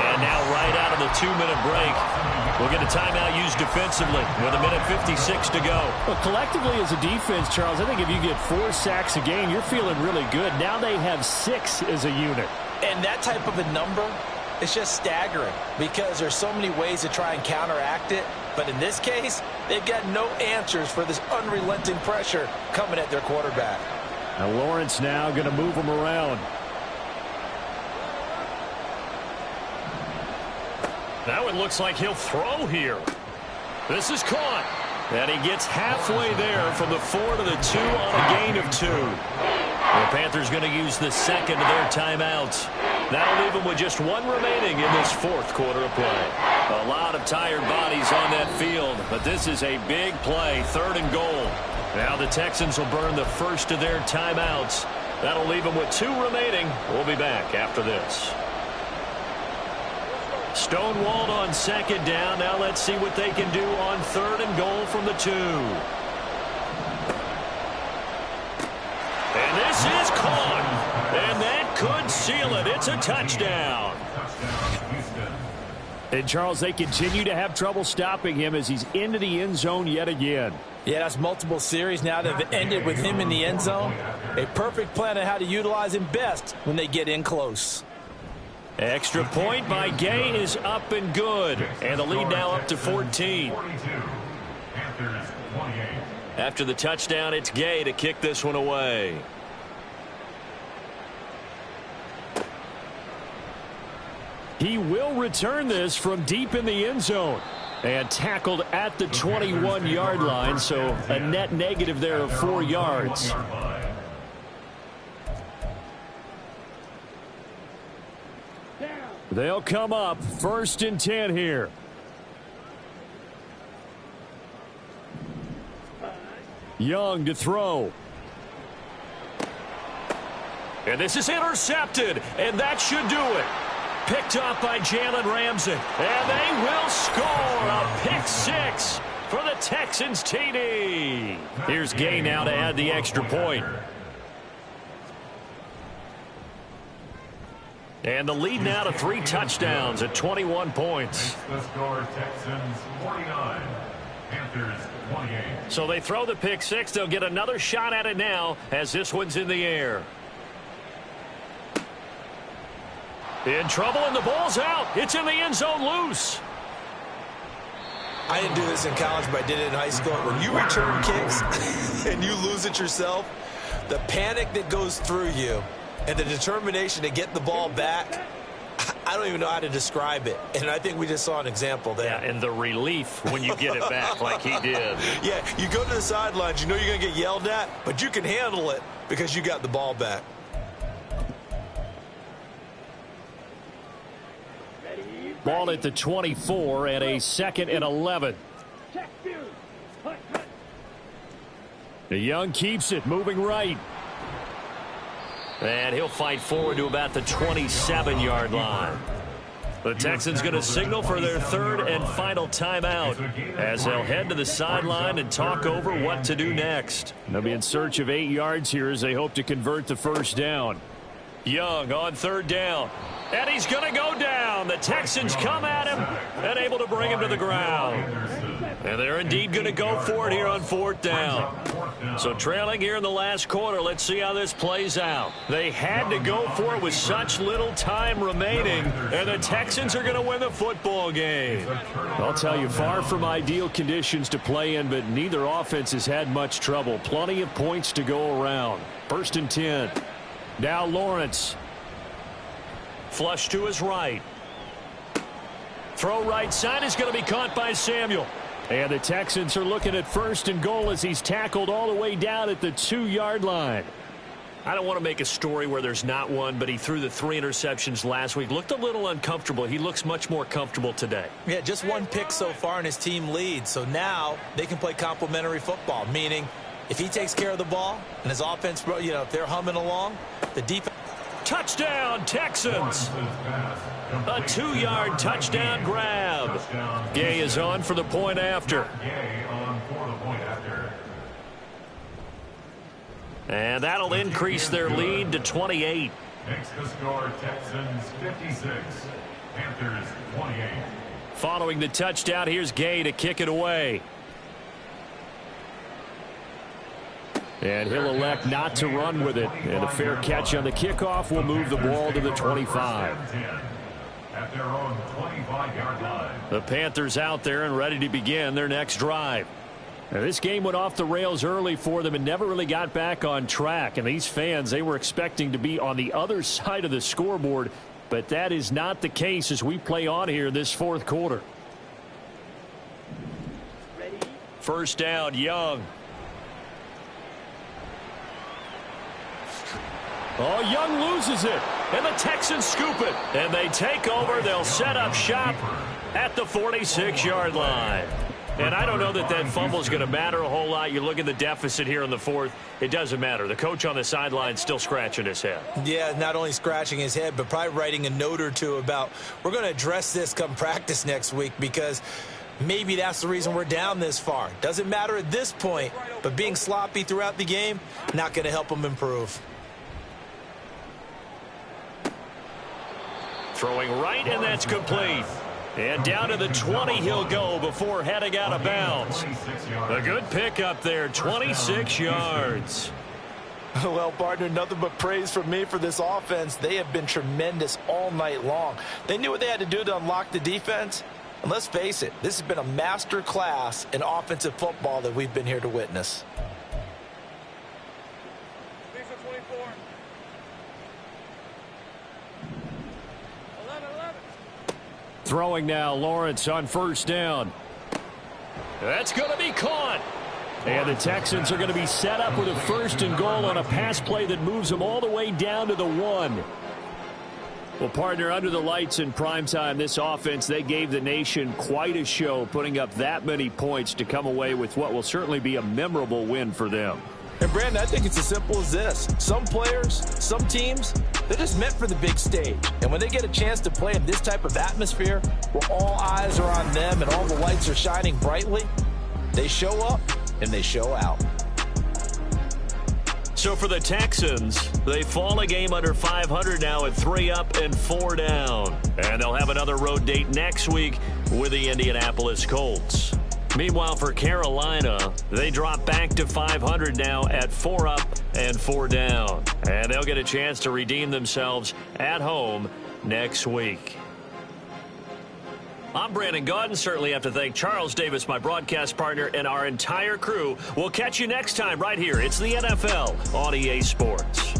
And now right out of the 2-minute break. We'll get a timeout used defensively with 1:56 to go. Well, collectively as a defense, Charles, I think if you get 4 sacks a game, you're feeling really good. Now they have 6 as a unit. And that type of a number is just staggering because there's so many ways to try and counteract it. But in this case, they've got no answers for this unrelenting pressure coming at their quarterback. Now Lawrence now going to move him around. Now it looks like he'll throw here. This is caught. And he gets halfway there from the 4 to the 2 on a gain of 2. The Panthers going to use the second of their timeouts. That'll leave them with just 1 remaining in this 4th quarter of play. A lot of tired bodies on that field, but this is a big play, 3rd and goal. Now the Texans will burn the first of their timeouts. That'll leave them with 2 remaining. We'll be back after this. Stonewalled on 2nd down. Now let's see what they can do on 3rd and goal from the 2. And this is caught. And that could seal it. It's a touchdown. And, Charles, they continue to have trouble stopping him as he's into the end zone yet again. Yeah, that's multiple series now that have ended with him in the end zone. A perfect plan on how to utilize him best when they get in close. Extra point by Gay is up and good. And the lead now up to 14. After the touchdown, it's Gay to kick this one away. He will return this from deep in the end zone. And tackled at the 21-yard line, so a net negative there of 4 yards. They'll come up 1st and 10 here. Young to throw. And this is intercepted, and that should do it. Picked up by Jalen Ramsey. And they will score a pick 6 for the Texans TD. Here's Gay now to add the extra point. And the lead now to 3 touchdowns at 21 points. The score, Texans 49, Panthers 28. So they throw the pick 6. They'll get another shot at it now as this one's in the air. In trouble, and the ball's out. It's in the end zone loose. I didn't do this in college, but I did it in high school. When you return kicks and you lose it yourself, the panic that goes through you and the determination to get the ball back, I don't even know how to describe it. And I think we just saw an example there. Yeah, and the relief when you get it back like he did. Yeah, you go to the sidelines, you know you're going to get yelled at, but you can handle it because you got the ball back. Ball at the 24 and a 2nd and 11. The Young keeps it, moving right. And he'll fight forward to about the 27-yard line. The Texans going to signal for their 3rd and final timeout as they'll head to the sideline and talk over what to do next. They'll be in search of 8 yards here as they hope to convert the 1st down. Young on 3rd down. And he's going to go down. The Texans come at him and able to bring him to the ground. And they're indeed going to go for it here on 4th down. So trailing here in the last quarter, let's see how this plays out. They had to go for it with such little time remaining, and the Texans are going to win the football game. I'll tell you, far from ideal conditions to play in, but neither offense has had much trouble. Plenty of points to go around. 1st and 10. Now Lawrence. Flush to his right. Throw right side is going to be caught by Samuel. And the Texans are looking at 1st and goal as he's tackled all the way down at the 2-yard line. I don't want to make a story where there's not one, but he threw the 3 interceptions last week. Looked a little uncomfortable. He looks much more comfortable today. Yeah, just 1 pick so far and his team leads. So now they can play complementary football, meaning if he takes care of the ball and his offense, you know, if they're humming along, the defense. Touchdown, Texans. A 2-yard touchdown grab. Gay is on for the point after. And that'll increase their lead to 28. Makes the score Texans 56, Panthers 28. Following the touchdown, here's Gay to kick it away. And he'll elect not to run with it. And a fair catch on the kickoff will move the ball to the 25. At their own 25-yard line. The Panthers out there and ready to begin their next drive. Now, this game went off the rails early for them and never really got back on track. And these fans, they were expecting to be on the other side of the scoreboard. But that is not the case as we play on here this fourth quarter. First down, Young. Oh, Young loses it, and the Texans scoop it, and they take over. They'll set up shop at the 46-yard line. And I don't know that that fumble is going to matter a whole lot. You look at the deficit here in the fourth, it doesn't matter. The coach on the sideline still scratching his head. Yeah, not only scratching his head, but probably writing a note or two about we're going to address this come practice next week because maybe that's the reason we're down this far. Doesn't matter at this point, but being sloppy throughout the game, not going to help them improve. Throwing right, and that's complete. And down to the 20 he'll go before heading out of bounds. A good pickup there, 26 yards. Well, partner, nothing but praise from me for this offense. They have been tremendous all night long. They knew what they had to do to unlock the defense. And let's face it, this has been a master class in offensive football that we've been here to witness. Throwing now, Lawrence on first down. That's going to be caught. And the Texans are going to be set up with a first and goal on a pass play that moves them all the way down to the 1. Well, partner, under the lights in primetime, this offense, they gave the nation quite a show, putting up that many points to come away with what will certainly be a memorable win for them. And, Brandon, I think it's as simple as this. Some players, some teams, they're just meant for the big stage. And when they get a chance to play in this type of atmosphere where all eyes are on them and all the lights are shining brightly, they show up and they show out. So for the Texans, they fall a game under 500 now at 3 up and 4 down. And they'll have another road date next week with the Indianapolis Colts. Meanwhile, for Carolina, they drop back to 500 now at 4 up and 4 down. And they'll get a chance to redeem themselves at home next week. I'm Brandon Gaudin. Certainly have to thank Charles Davis, my broadcast partner, and our entire crew. We'll catch you next time right here. It's the NFL on EA Sports.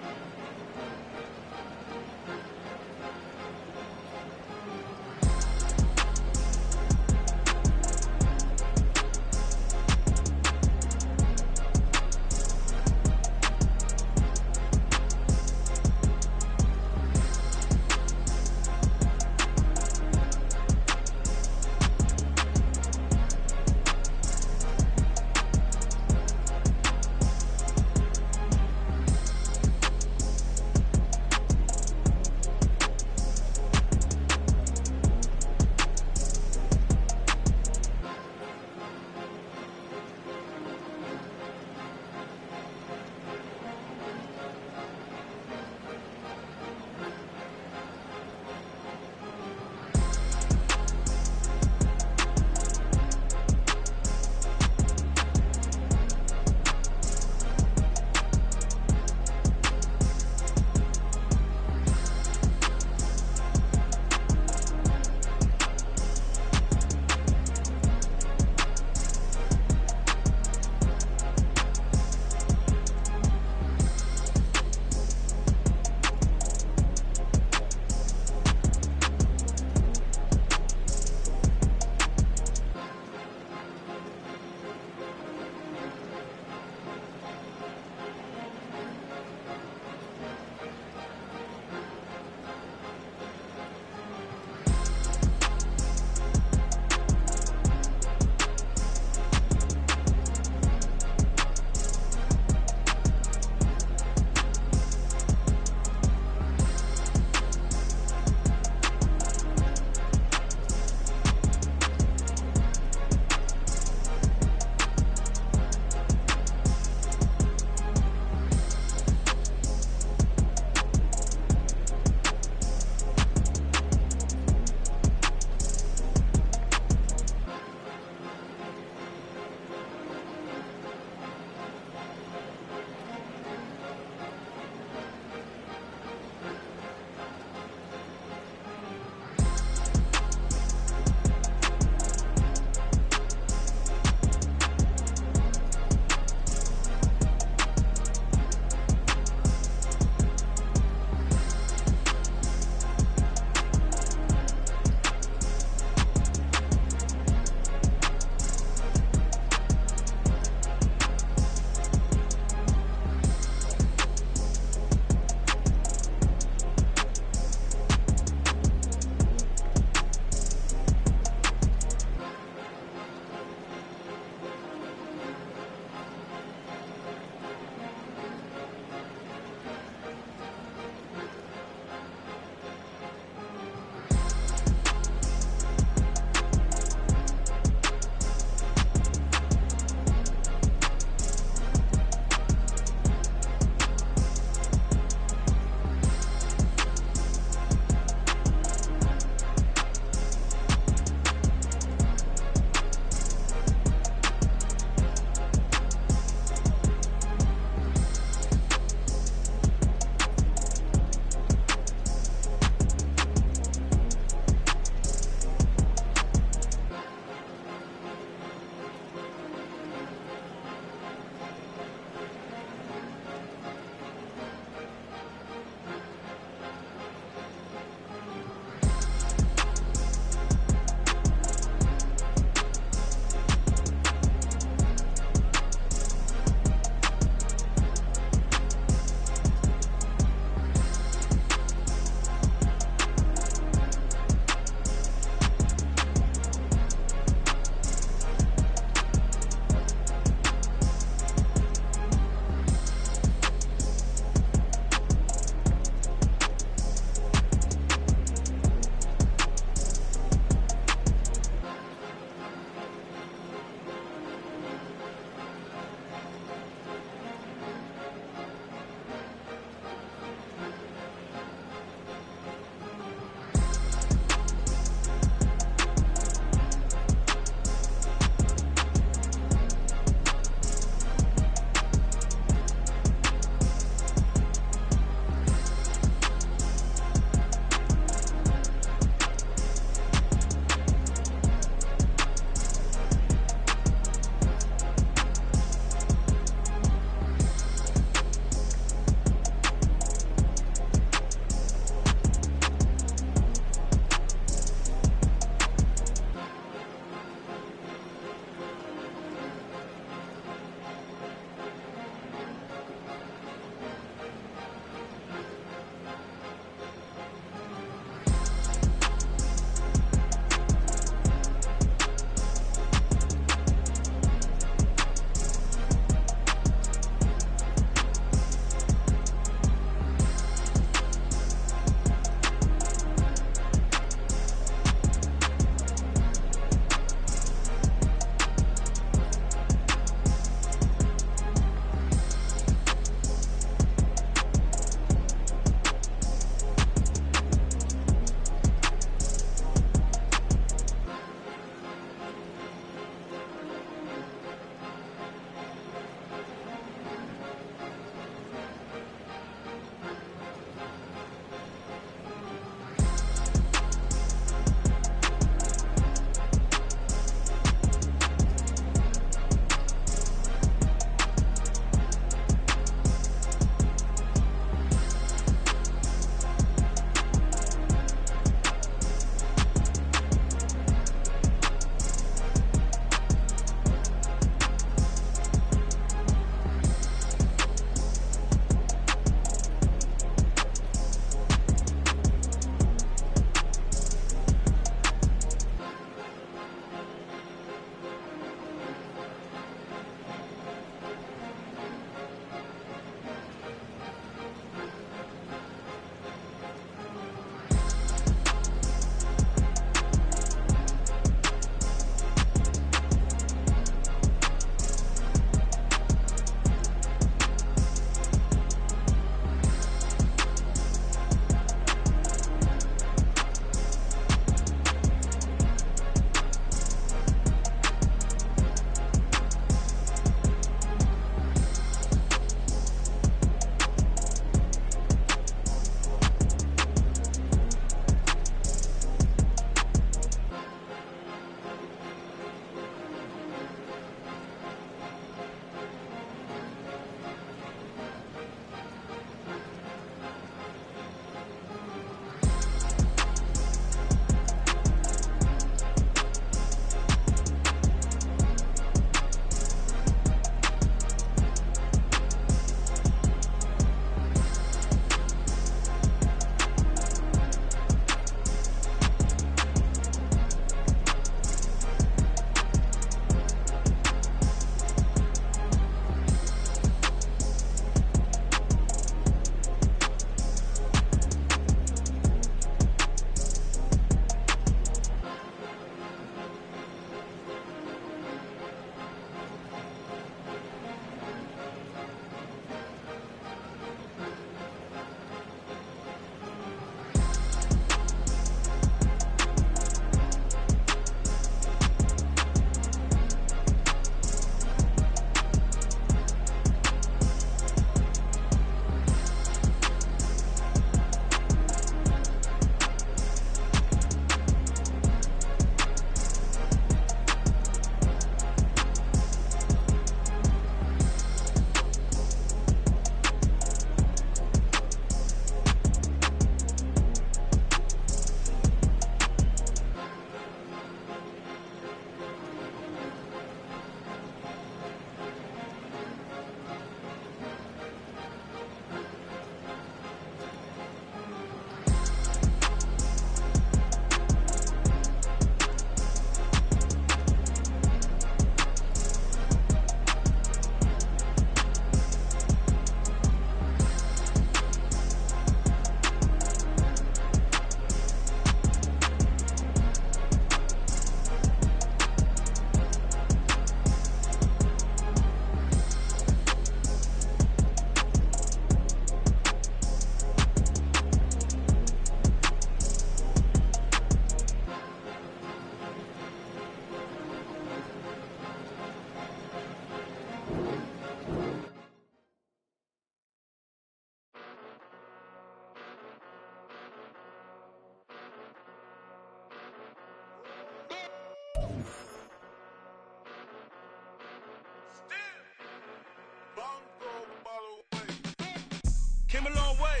Came a long way,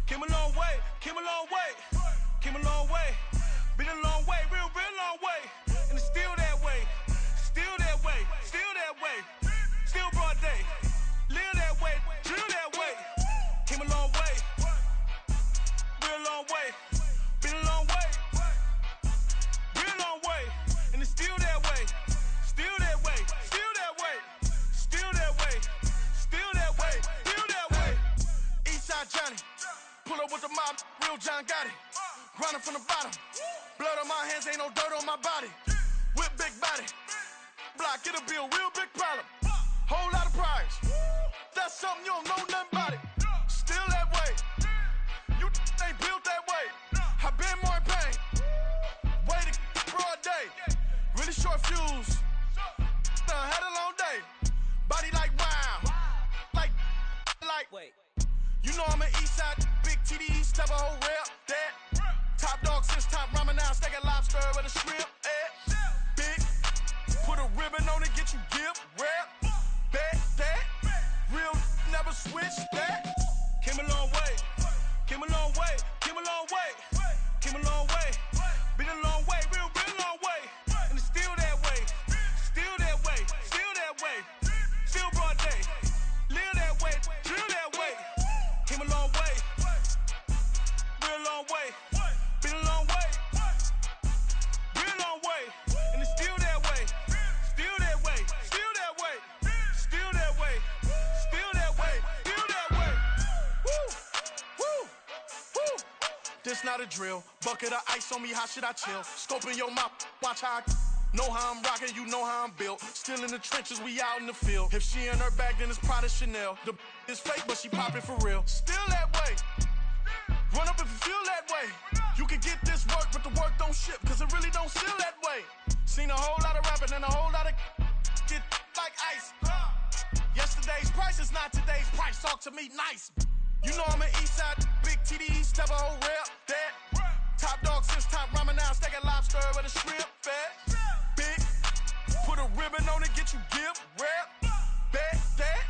came a long way, came a long way, came a long way. Been a long way, real long way. And it's still that way, still that way, still that way. Still broad day, live that way, drill that way. Came a long way, real long way. Been a long way, real long way. And it's still that way, still that way, still that way, still that way, still that way, still that way. Eastside Johnny, pull up with the mob, real John got it. Grinding from the bottom, blood on my hands, ain't no dirt on my body. Whip big body, block, it'll be a real big problem. Whole lot of prize, that's something you don't know nothing about it. Still that way, you ain't built that way. I been more in pain, way to broad day. Really short fuse, had a long day. Body like wow, like. Wait. You know I'm an Eastside, big TDE, step a whole rep, that. Top dog since top ramen now, steak and lobster with a shrimp, big, put a ribbon on it, get you give, rep, bet, that. Real, never switch, that. Came a long way, came a long way, came a long way, came a long way. Been a long way, real long way. And it's still that way, still that way, still that way. Still broad day, live that way, drill that way. Came a long way, real long way. Been a long way, real long way. And it's still that way, still that way, still that way, still that way, still that way, still that way. Woo, woo, woo. This not a drill, bucket of ice on me, how should I chill? Scoping your mouth, watch how I know how I'm rocking, you know how I'm built. Still in the trenches, we out in the field. If she in her bag, then it's Prada Chanel. The is fake, but she poppin' for real. Still that way. Run up if you feel that way. You can get this work, but the work don't ship, cause it really don't feel that way. Seen a whole lot of rapping and a whole lot of get like ice. Yesterday's price is not today's price. Talk to me nice. You know I'm an Eastside, big TDE, step a whole rep, that. Top dog since top ramen now, steak and lobster with a shrimp, fat. Big, put a ribbon on it, get you give, rep, bet, that.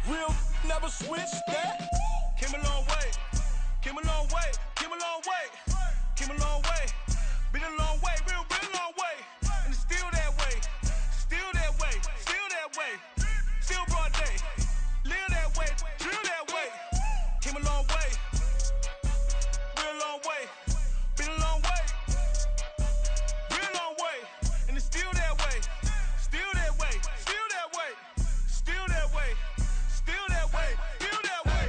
Real, never switch, that. Came a long way, came a long way, came a long way, came a long way. Been a long way, real long way. And it's still that way, still that way, still that way. Still broad day, live that way, drill that way. Came a long way, real long way. Been a long way, real long way. And it's still that way, still that way, still that way, still that way, still that way, still that way.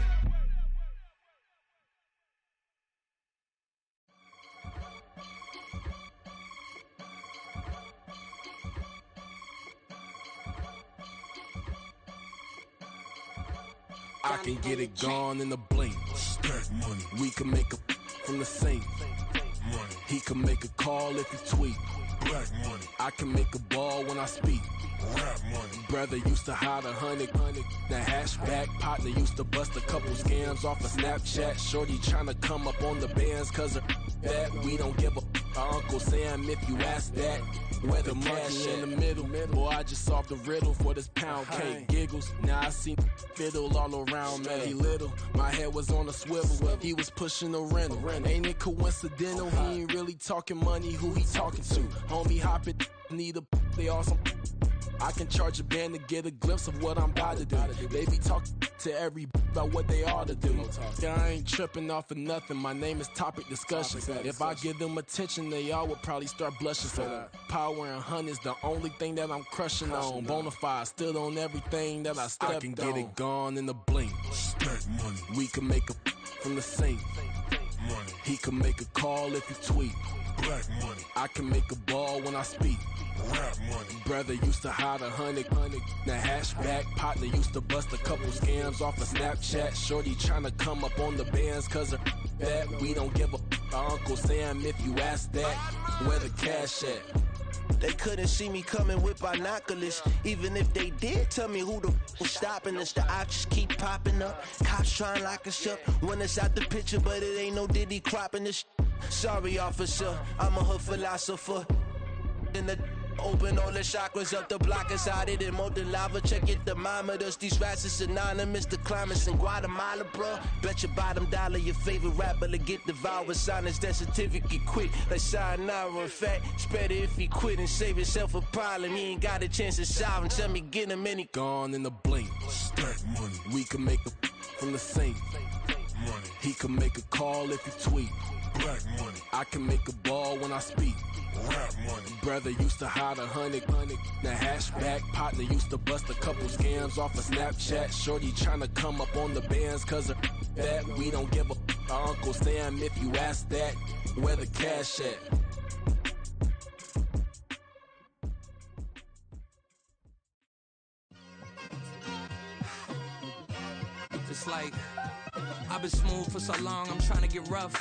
I can get it gone in a blink. Stack money. We can make a from the sink. Money. He can make a call if he tweet. Black money. I can make a ball when I speak. Rap money. Brother used to hide 100. The hashback partner used to bust a couple scams off of Snapchat. Shorty tryna come up on the bands cause of that. We don't give a Uncle Sam if you ask that. Where the cash in the middle. Boy, I just solved the riddle for this pound cake. Giggles, now I see fiddle all around me. He little, my head was on a swivel. He was pushing the rental. Ain't it coincidental? He ain't really talking money, who he talking to? Homie hopping, need a, they awesome. I can charge a band to get a glimpse of what I'm about to do. They be talking to every about what they ought to do. Yeah, I ain't tripping off of nothing. My name is Topic Discussion. If I give them attention, they all would probably start blushing. So power and hunt is the only thing that I'm crushing on. Bonafide, stood on everything that I stepped on. I can get it gone in a blink. Stack money. We can make a from the sink. Money. He can make a call if he tweet. Black money. I can make a ball when I speak. Rap money. Brother used to hide 100. The hashback partner used to bust a couple scams off of Snapchat. Shorty tryna come up on the bands cause of that. We don't give a Uncle Sam if you ask that. Where the cash at? They couldn't see me coming with binoculars. Even if they did, tell me who the f was stopping us. The options keep popping up. Cops trying to lock us up. When it's out the picture, but it ain't no Diddy cropping this. Sorry, officer, I'm a hood philosopher. In the Open all the chakras up, the block is out it and molten lava. Check your thermometers. These rats is synonymous. The climates in Guatemala, bro. Bet your bottom dollar your favorite rapper to get devoured. Sign his death certificate quick. Like sayonara. In fact, it's better if he quit and save himself a problem. He ain't got a chance to solve him. Tell me get him any. Gone in the blink. Stack money. We can make a from the sink. Money. He can make a call if he tweet. Black money. I can make a ball when I speak. Rap money. Brother used to hide 100. The hatchback partner used to bust a couple scams off of Snapchat. Shorty tryna come up on the bands cause of that. We don't give a our Uncle Sam if you ask that. Where the cash at? It's like I've been smooth for so long, I'm trying to get rough.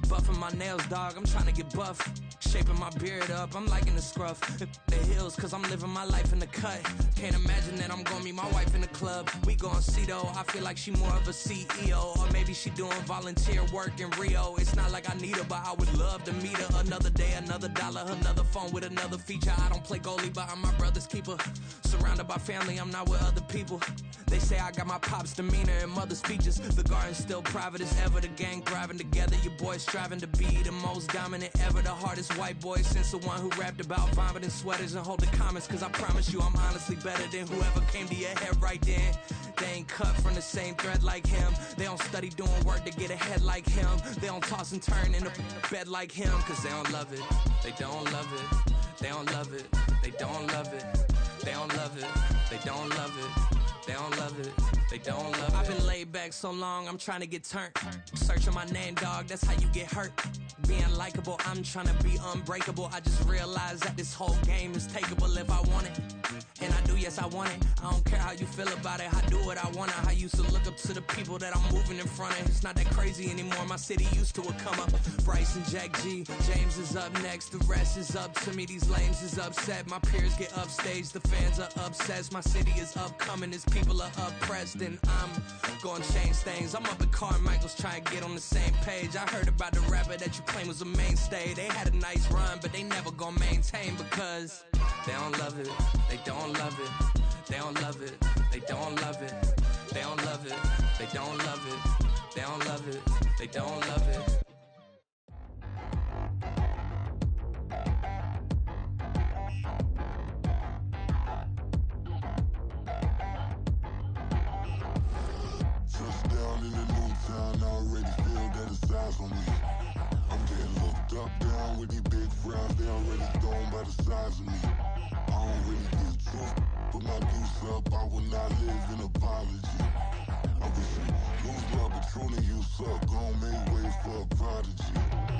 Buffing my nails, dog, I'm trying to get buff. Shaping my beard up, I'm liking the scruff. The hills, cause I'm living my life in the cut. Can't imagine that I'm gonna meet my wife in the club. We gon' see though, I feel like she more of a CEO. Or maybe she doing volunteer work in Rio. It's not like I need her, but I would love to meet her. Another day, another dollar, another phone with another feature. I don't play goalie, but I'm my brother's keeper. Surrounded by family, I'm not with other people. They say I got my pop's demeanor and mother's features. The garden's still private as ever, the gang thriving together. Your boys striving to be the most dominant ever. The hardest white boy since the one who rapped about vomiting sweaters and holding comments. Cause I promise you I'm honestly better than whoever came to your head right then. They ain't cut from the same thread like him. They don't study doing work to get ahead like him. They don't toss and turn in the bed like him. Cause they don't love it, they don't love it. They don't love it, they don't love it. They don't love it, they don't love it. They don't love it, they don't love it. I've been laid back so long, I'm trying to get turned. Searching my name, dog, that's how you get hurt. Being likable, I'm trying to be unbreakable. I just realized that this whole game is takeable if I want it. And I do, yes, I want it. I don't care how you feel about it, I do what I want. I used to look up to the people that I'm moving in front of. It's not that crazy anymore, my city used to it come up. Bryce and Jack G, James is up next. The rest is up to me, these lames is upset. My peers get upstaged, the fans are obsessed. My city is upcoming, its people are oppressed. And I'm gonna change things. I'm up at Carmichael's trying to get on the same page. I heard about the rapper that you claim was a mainstay. They had a nice run, but they never gonna maintain because they don't love it, they don't love it, they don't love it, they don't love it, they don't love it, they don't love it, they don't love it, they don't love it. Touchdown in the new town, I already feel that it's eyes on me. I'm getting looked up, down with these big frowns, they already thrown by the size of me. I don't really get truth, put my goose up, I will not live in apology. I wish you lose love, but truly you suck, gon' make way for a prodigy.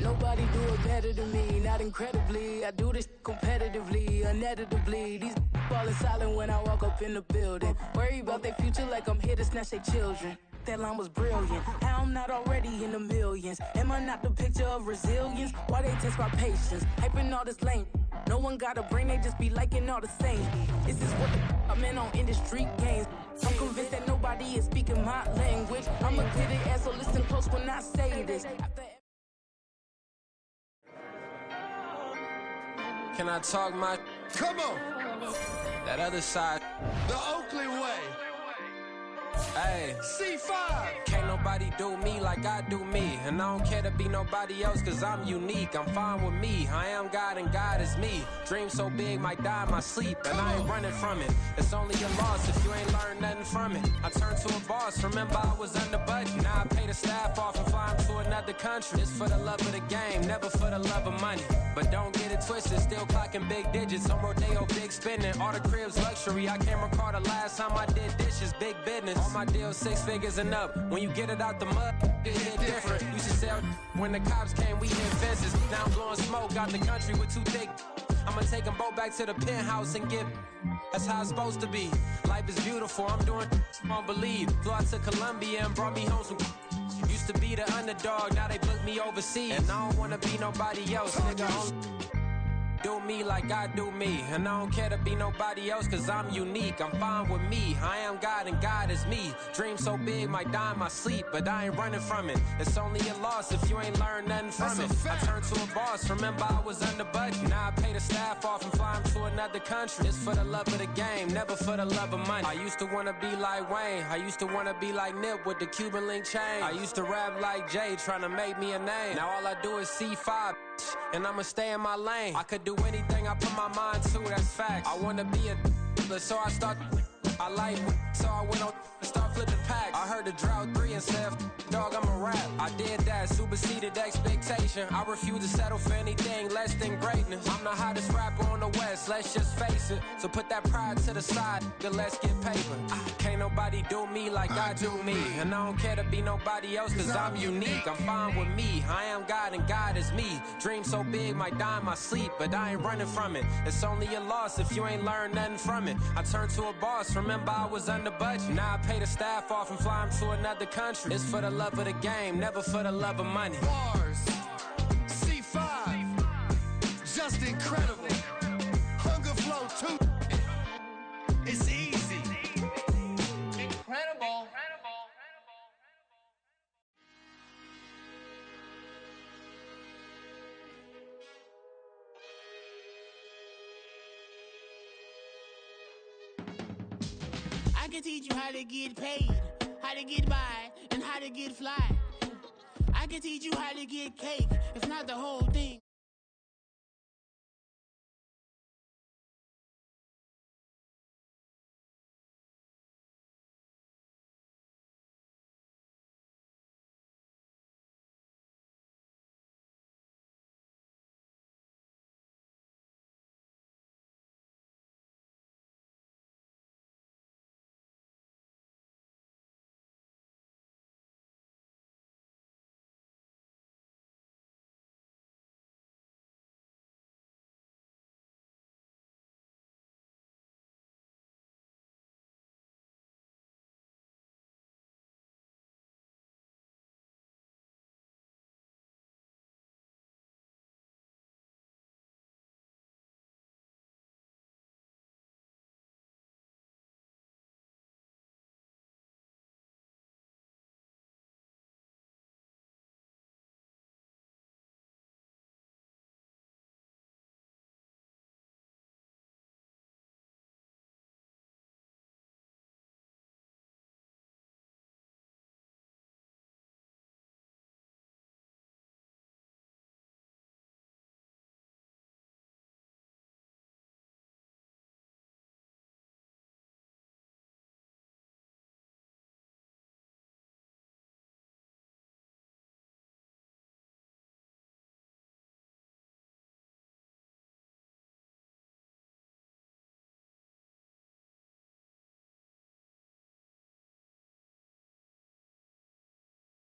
Nobody do it better than me, not incredibly. I do this competitively, uneditably. These falling silent when I walk up in the building. Worry about their future like I'm here to snatch their children. That line was brilliant. How I'm not already in the millions? Am I not the picture of resilience? Why they test my patience? Hyping all this lame. No one got a brain, they just be liking all the same. This is what I'm in on industry games. I'm convinced that nobody is speaking my language. I'm a critic, so listen close when I say this. Can I talk my... Come on! That other side. The Oakland way. Hey, C5. Can't nobody do me like I do me. And I don't care to be nobody else cause I'm unique. I'm fine with me, I am God and God is me. Dream so big might die in my sleep. And I ain't running from it. It's only a loss if you ain't learned nothing from it. I turned to a boss, remember I was under budget. Now I pay the staff off and fly them to another country. It's for the love of the game, never for the love of money. But don't get it twisted, still clocking big digits. On Rodeo, big spending, all the cribs luxury. I can't recall the last time I did dishes, big business. All my deals 6 figures and up. When you get it out the mud, it hit different. Used to sell when the cops came, we hit fences. Now I'm blowing smoke out the country with 2 thick. I'ma take them both back to the penthouse and get. That's how it's supposed to be. Life is beautiful, I'm doing won't believe. Flew out to Colombia and brought me home some. Used to be the underdog, now they book me overseas. And I don't wanna be nobody else, nigga. do me like I do me. And I don't care to be nobody else, cause I'm unique. I'm fine with me. I am God and God is me. Dream so big, might die in my sleep, but I ain't running from it. It's only a loss if you ain't learned nothing from it. I turned to a boss, remember I was under budget. Now I pay the staff off and fly them to another country. It's for the love of the game, never for the love of money. I used to wanna be like Wayne. I used to wanna be like Nip with the Cuban link chain. I used to rap like Jay, trying to make me a name. Now all I do is C5, and I'ma stay in my lane. I could do anything I put my mind to, that's facts. I wanna be a so I start. I like so I went on and start flipping packs. I heard the drought 3 and said, dog, I'm a rap. I did that, superseded expectation. I refuse to settle for anything less than greatness. I'm the hottest rapper on the West, let's just face it. So put that pride to the side, then let's get paper. Can't nobody do me like I do me. And I don't care to be nobody else, cause I'm unique. I'm fine with me. I am God and God is me. Dream so big, might die in my sleep, but I ain't running from it. It's only a loss if you ain't learned nothing from it. I turned to a boss, remember I was under budget. Now I pay the staff off and fly them to another country. It's for the love of the game, never for the love of money. Bars, C5, just incredible. Hunger flow too. It's easy. Incredible. I can teach you how to get paid, how to get by, and how to get fly. I can teach you how to get cake, if not the whole thing.